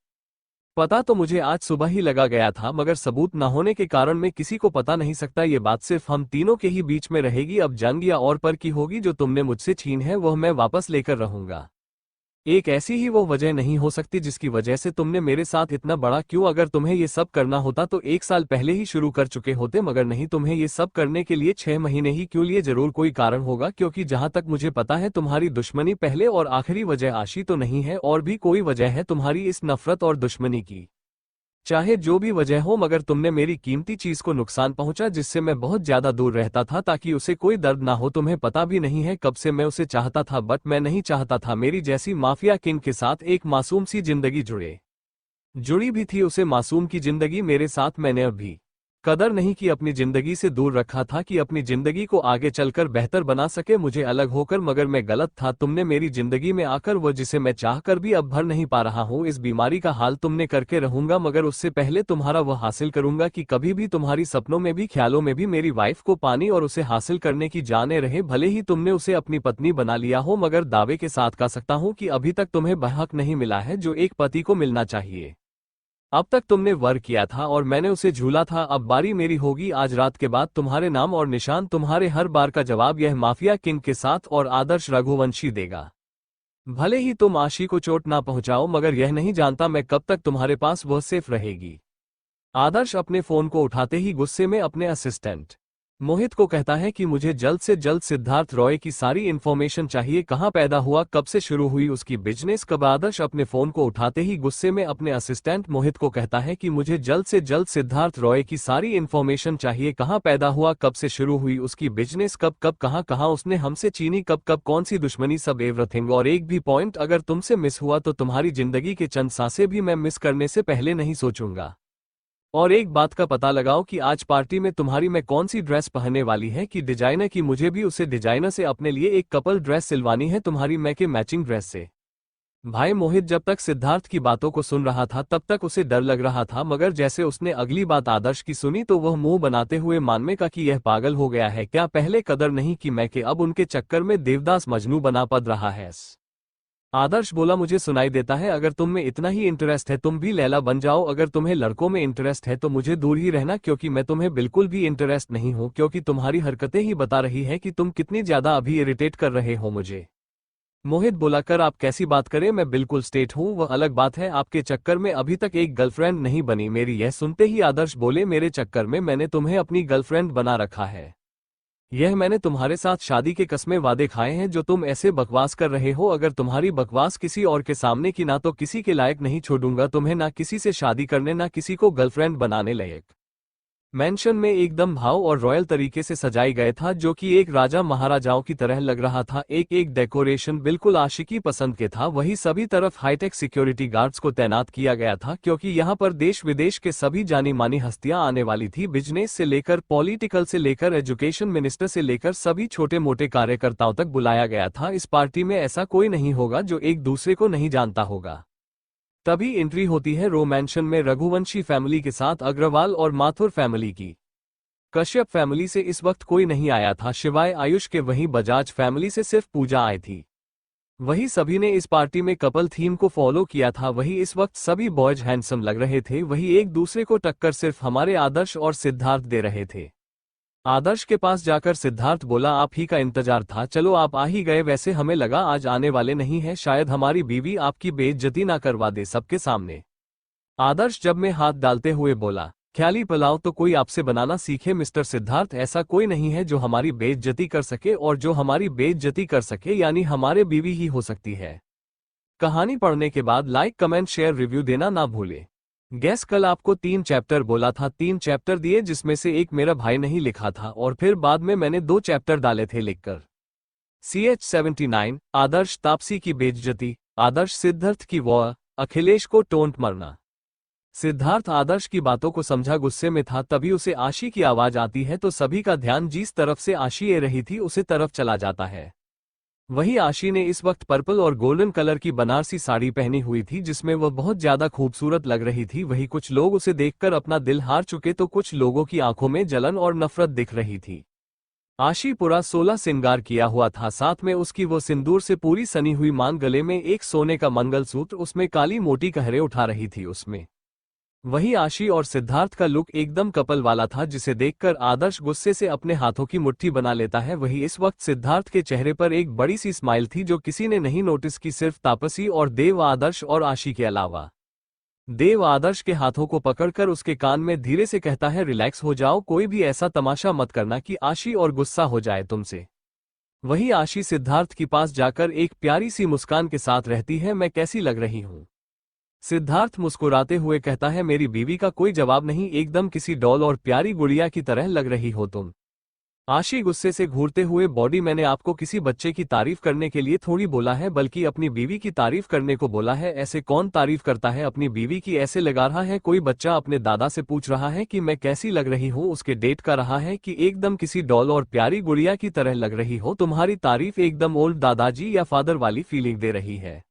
पता तो मुझे आज सुबह ही लगा गया था, मगर सबूत न होने के कारण मैं किसी को पता नहीं सकता। ये बात सिर्फ हम तीनों के ही बीच में रहेगी। अब जंग या और पर की होगी, जो तुमने मुझसे छीन है वह मैं वापस लेकर रहूंगा। एक ऐसी ही वो वजह नहीं हो सकती जिसकी वजह से तुमने मेरे साथ इतना बड़ा क्यों? अगर तुम्हें ये सब करना होता तो 1 साल पहले ही शुरू कर चुके होते, मगर नहीं, तुम्हें ये सब करने के लिए 6 महीने ही क्यों लिए? जरूर कोई कारण होगा, क्योंकि जहां तक मुझे पता है तुम्हारी दुश्मनी पहले और आखिरी वजह आशी तो नहीं है, और भी कोई वजह है तुम्हारी इस नफरत और दुश्मनी की। चाहे जो भी वजह हो, मगर तुमने मेरी कीमती चीज को नुकसान पहुंचा, जिससे मैं बहुत ज्यादा दूर रहता था ताकि उसे कोई दर्द ना हो। तुम्हें पता भी नहीं है कब से मैं उसे चाहता था, बट मैं नहीं चाहता था मेरी जैसी माफिया किंग के साथ एक मासूम सी जिंदगी जुड़ी भी थी उसे मासूम की जिंदगी मेरे साथ। मैंने अभी कदर नहीं की, अपनी जिंदगी से दूर रखा था कि अपनी जिंदगी को आगे चलकर बेहतर बना सके मुझे अलग होकर, मगर मैं गलत था। तुमने मेरी जिंदगी में आकर वो जिसे मैं चाहकर भी अब भर नहीं पा रहा हूँ, इस बीमारी का हाल तुमने करके रहूंगा, मगर उससे पहले तुम्हारा वो हासिल करूंगा कि कभी भी तुम्हारी सपनों में भी ख्यालों में भी मेरी वाइफ को पानी और उसे हासिल करने की जाने रहे। भले ही तुमने उसे अपनी पत्नी बना लिया हो, मगर दावे के साथ कह सकता हूँ कि अभी तक तुम्हें बहक नहीं मिला है जो एक पति को मिलना चाहिए। अब तक तुमने वर किया था और मैंने उसे झूला था, अब बारी मेरी होगी। आज रात के बाद तुम्हारे नाम और निशान, तुम्हारे हर बार का जवाब यह माफिया किंग के साथ और आदर्श रघुवंशी देगा। भले ही तुम आशी को चोट ना पहुंचाओ, मगर यह नहीं जानता मैं कब तक तुम्हारे पास वह सेफ रहेगी। आदर्श अपने फोन को उठाते ही गुस्से में अपने असिस्टेंट मोहित को कहता है कि मुझे जल्द से जल्द सिद्धार्थ रॉय की सारी इन्फॉर्मेशन चाहिए, कहां पैदा हुआ, कब से शुरू हुई उसकी बिजनेस, कब। आदर्श अपने फोन को उठाते ही गुस्से में अपने असिस्टेंट मोहित को कहता है कि मुझे जल्द से जल्द सिद्धार्थ रॉय की सारी इन्फॉर्मेशन चाहिए, कहां पैदा हुआ, कब से शुरू हुई उसकी बिजनेस, कब कब कहां कहां उसने हमसे चीनी, कब कब कौन सी दुश्मनी, सब एवरीथिंग। और एक भी पॉइंट अगर तुमसे मिस हुआ तो तुम्हारी जिंदगी के चंद सांसें भी मैं मिस करने से पहले नहीं सोचूंगा। और एक बात का पता लगाओ कि आज पार्टी में तुम्हारी मैं कौन सी ड्रेस पहनने वाली है, कि डिजाइनर की मुझे भी उसे डिजाइनर से अपने लिए एक कपल ड्रेस सिलवानी है तुम्हारी मैं के मैचिंग ड्रेस से। भाई मोहित जब तक सिद्धार्थ की बातों को सुन रहा था तब तक उसे डर लग रहा था, मगर जैसे उसने अगली बात आदर्श की सुनी तो वह मुंह बनाते हुए मानने का कि यह पागल हो गया है क्या? पहले कदर नहीं कि मैं के अब उनके चक्कर में देवदास मजनू बना पड़ रहा है। आदर्श बोला, मुझे सुनाई देता है, अगर तुम में इतना ही इंटरेस्ट है तुम भी लैला बन जाओ। अगर तुम्हें लड़कों में इंटरेस्ट है तो मुझे दूर ही रहना, क्योंकि मैं तुम्हें बिल्कुल भी इंटरेस्ट नहीं हूं, क्योंकि तुम्हारी हरकतें ही बता रही है कि तुम कितनी ज्यादा अभी इरिटेट कर रहे हो मुझे। मोहित बोला, कर आप कैसी बात करें, मैं बिल्कुल स्ट्रेट हूं, वह अलग बात है, आपके चक्कर में अभी तक एक गर्लफ्रेंड नहीं बनी मेरी। यह सुनते ही आदर्श बोले, मेरे चक्कर में मैंने तुम्हें अपनी गर्लफ्रेंड बना रखा है। यह मैंने तुम्हारे साथ शादी के कसमें वादे खाए हैं जो तुम ऐसे बकवास कर रहे हो। अगर तुम्हारी बकवास किसी और के सामने की ना तो किसी के लायक नहीं छोड़ूंगा तुम्हें, ना किसी से शादी करने ना किसी को गर्लफ्रेंड बनाने लायक। मैंशन में एकदम भाव और रॉयल तरीके से सजाई गया था, जो कि एक राजा महाराजाओं की तरह लग रहा था। एक एक डेकोरेशन बिल्कुल आशिकी पसंद के था। वही सभी तरफ हाईटेक सिक्योरिटी गार्ड्स को तैनात किया गया था, क्योंकि यहाँ पर देश विदेश के सभी जानी मानी हस्तियां आने वाली थी। बिजनेस से लेकर पॉलिटिकल से लेकर एजुकेशन मिनिस्टर से लेकर सभी छोटे मोटे कार्यकर्ताओं तक बुलाया गया था। इस पार्टी में ऐसा कोई नहीं होगा जो एक दूसरे को नहीं जानता होगा। तभी एंट्री होती है रो मैंशन में रघुवंशी फैमिली के साथ अग्रवाल और माथुर फैमिली की। कश्यप फैमिली से इस वक्त कोई नहीं आया था सिवाय आयुष के। वहीं बजाज फैमिली से सिर्फ पूजा आई थी। वही सभी ने इस पार्टी में कपल थीम को फॉलो किया था। वही इस वक्त सभी बॉयज हैंडसम लग रहे थे। वही एक दूसरे को टक्कर सिर्फ हमारे आदर्श और सिद्धार्थ दे रहे थे। आदर्श के पास जाकर सिद्धार्थ बोला, आप ही का इंतजार था, चलो आप आ ही गए। वैसे हमें लगा आज आने वाले नहीं है, शायद हमारी बीवी आपकी बेइज्जती ना करवा दे सबके सामने। आदर्श जब में हाथ डालते हुए बोला, ख्याली पुलाव तो कोई आपसे बनाना सीखे मिस्टर सिद्धार्थ। ऐसा कोई नहीं है जो हमारी बेइज्जती कर सके, और जो हमारी बेइज्जती कर सके यानी हमारे बीवी ही हो सकती है। कहानी पढ़ने के बाद लाइक कमेंट शेयर रिव्यू देना ना भूले। गैस, कल आपको 3 चैप्टर बोला था, 3 चैप्टर दिए, जिसमें से एक मेरा भाई नहीं लिखा था और फिर बाद में मैंने 2 चैप्टर डाले थे लिखकर। CH79 आदर्श तापसी की बेइज्जती, आदर्श सिद्धार्थ की वॉ, अखिलेश को टोंट मरना। सिद्धार्थ आदर्श की बातों को समझा गुस्से में था, तभी उसे आशी की आवाज आती है तो सभी का ध्यान जिस तरफ से आशी आ रही थी उसी तरफ चला जाता है। वही आशी ने इस वक्त पर्पल और गोल्डन कलर की बनारसी साड़ी पहनी हुई थी, जिसमें वह बहुत ज्यादा खूबसूरत लग रही थी। वही कुछ लोग उसे देखकर अपना दिल हार चुके तो कुछ लोगों की आंखों में जलन और नफरत दिख रही थी। आशी पूरा 16 श्रृंगार किया हुआ था, साथ में उसकी वो सिंदूर से पूरी सनी हुई मान, गले में एक सोने का मंगलसूत्र, उसमें काली मोटी कहरे उठा रही थी उसमें। वही आशी और सिद्धार्थ का लुक एकदम कपल वाला था, जिसे देखकर आदर्श गुस्से से अपने हाथों की मुट्ठी बना लेता है। वही इस वक्त सिद्धार्थ के चेहरे पर एक बड़ी सी स्माइल थी जो किसी ने नहीं नोटिस की, सिर्फ तापसी और देव, आदर्श और आशी के अलावा। देव आदर्श के हाथों को पकड़कर उसके कान में धीरे से कहता है, रिलैक्स हो जाओ, कोई भी ऐसा तमाशा मत करना कि आशी और गुस्सा हो जाए तुमसे। वही आशी सिद्धार्थ के पास जाकर एक प्यारी सी मुस्कान के साथ रहती है, मैं कैसी लग रही हूँ। सिद्धार्थ मुस्कुराते हुए कहता है, मेरी बीवी का कोई जवाब नहीं, एकदम किसी डॉल और प्यारी गुड़िया की तरह लग रही हो तुम। आशी गुस्से से घूरते हुए, बॉडी, मैंने आपको किसी बच्चे की तारीफ करने के लिए थोड़ी बोला है, बल्कि अपनी बीवी की तारीफ करने को बोला है। ऐसे कौन तारीफ करता है अपनी बीवी की, ऐसे लगा रहा है कोई बच्चा अपने दादा से पूछ रहा है कि मैं कैसी लग रही हूँ। उसके डेट का रहा है कि एकदम किसी डॉल और प्यारी गुड़िया की तरह लग रही हो। तुम्हारी तारीफ एकदम ओल्ड दादाजी या फादर वाली फीलिंग दे रही है।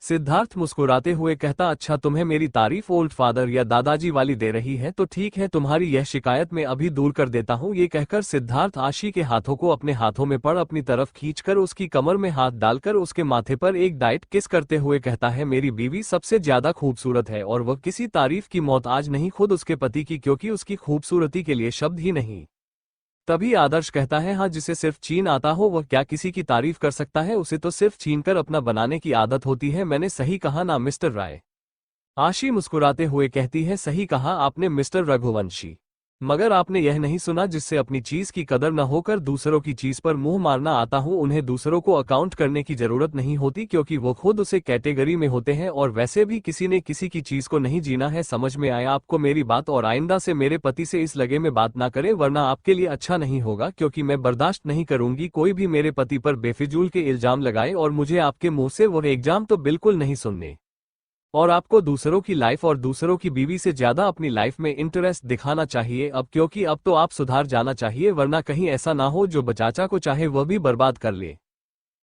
सिद्धार्थ मुस्कुराते हुए कहता, अच्छा, तुम्हें मेरी तारीफ ओल्ड फादर या दादाजी वाली दे रही है तो ठीक है, तुम्हारी यह शिकायत मैं अभी दूर कर देता हूँ। ये कहकर सिद्धार्थ आशी के हाथों को अपने हाथों में पड़ अपनी तरफ खींचकर उसकी कमर में हाथ डालकर उसके माथे पर एक डाइट किस करते हुए कहता है, मेरी बीवी सबसे ज्यादा खूबसूरत है और वह किसी तारीफ की मोहताज आज नहीं, खुद उसके पति की, क्योंकि उसकी खूबसूरती के लिए शब्द ही नहीं। तभी आदर्श कहता है, हाँ, जिसे सिर्फ चीन आता हो वह क्या किसी की तारीफ कर सकता है, उसे तो सिर्फ छीन कर अपना बनाने की आदत होती है। मैंने सही कहा ना मिस्टर राय। आशी मुस्कुराते हुए कहती है, सही कहा आपने मिस्टर रघुवंशी, मगर आपने यह नहीं सुना, जिससे अपनी चीज की कदर न होकर दूसरों की चीज पर मुंह मारना आता हूं, उन्हें दूसरों को अकाउंट करने की जरूरत नहीं होती, क्योंकि वो खुद उसे कैटेगरी में होते हैं। और वैसे भी किसी ने किसी की चीज को नहीं जीना है। समझ में आया आपको मेरी बात? और आइंदा से मेरे पति से इस लगे में बात ना करे, वरना आपके लिए अच्छा नहीं होगा, क्योंकि मैं बर्दाश्त नहीं करूंगी कोई भी मेरे पति पर बेफिजूल के इल्जाम लगाए, और मुझे आपके मुंह से वो एग्जाम तो बिल्कुल नहीं सुनने। और आपको दूसरों की लाइफ और दूसरों की बीवी से ज्यादा अपनी लाइफ में इंटरेस्ट दिखाना चाहिए अब, क्योंकि अब तो आप सुधार जाना चाहिए, वरना कहीं ऐसा ना हो जो बचाचा को चाहे वह भी बर्बाद कर ले।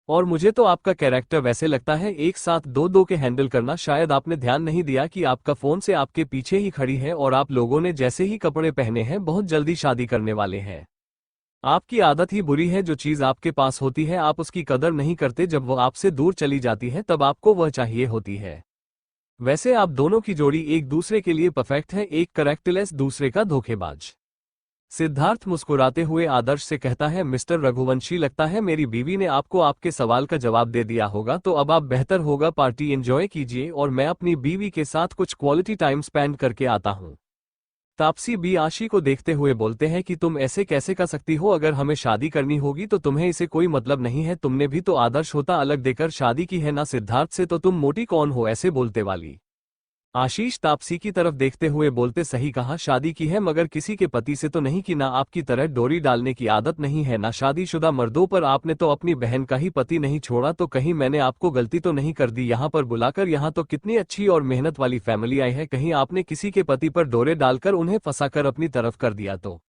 और मुझे तो आपका कैरेक्टर वैसे लगता है एक साथ दो दो के हैंडल करना। शायद आपने ध्यान नहीं दिया कि आपका फोन से आपके पीछे ही खड़ी है, और आप लोगों ने जैसे ही कपड़े पहने हैं बहुत जल्दी शादी करने वाले हैं। आपकी आदत ही बुरी है, जो चीज आपके पास होती है आप उसकी कदर नहीं करते, जब वो आपसे दूर चली जाती है तब आपको वह चाहिए होती है। वैसे आप दोनों की जोड़ी एक दूसरे के लिए परफेक्ट है, एक करेक्टलेस दूसरे का धोखेबाज। सिद्धार्थ मुस्कुराते हुए आदर्श से कहता है, मिस्टर रघुवंशी, लगता है मेरी बीवी ने आपको आपके सवाल का जवाब दे दिया होगा, तो अब आप बेहतर होगा पार्टी एंजॉय कीजिए और मैं अपनी बीवी के साथ कुछ क्वालिटी टाइम स्पेंड करके आता हूँ। तापसी बी आशी को देखते हुए बोलते हैं कि तुम ऐसे कैसे कर सकती हो, अगर हमें शादी करनी होगी तो तुम्हें इसे कोई मतलब नहीं है, तुमने भी तो आदर्श होता अलग देकर शादी की है ना सिद्धार्थ से, तो तुम मोटी कौन हो ऐसे बोलते वाली। आशीष तापसी की तरफ देखते हुए बोलते, सही कहा, शादी की है मगर किसी के पति से तो नहीं कि ना आपकी तरह डोरी डालने की आदत नहीं है ना शादीशुदा मर्दों पर, आपने तो अपनी बहन का ही पति नहीं छोड़ा, तो कहीं मैंने आपको गलती तो नहीं कर दी यहाँ पर बुलाकर, यहाँ तो कितनी अच्छी और मेहनत वाली फैमिली आई है, कहीं आपने किसी के पति पर डोरे डालकर उन्हें फंसाकर अपनी तरफ कर दिया तो।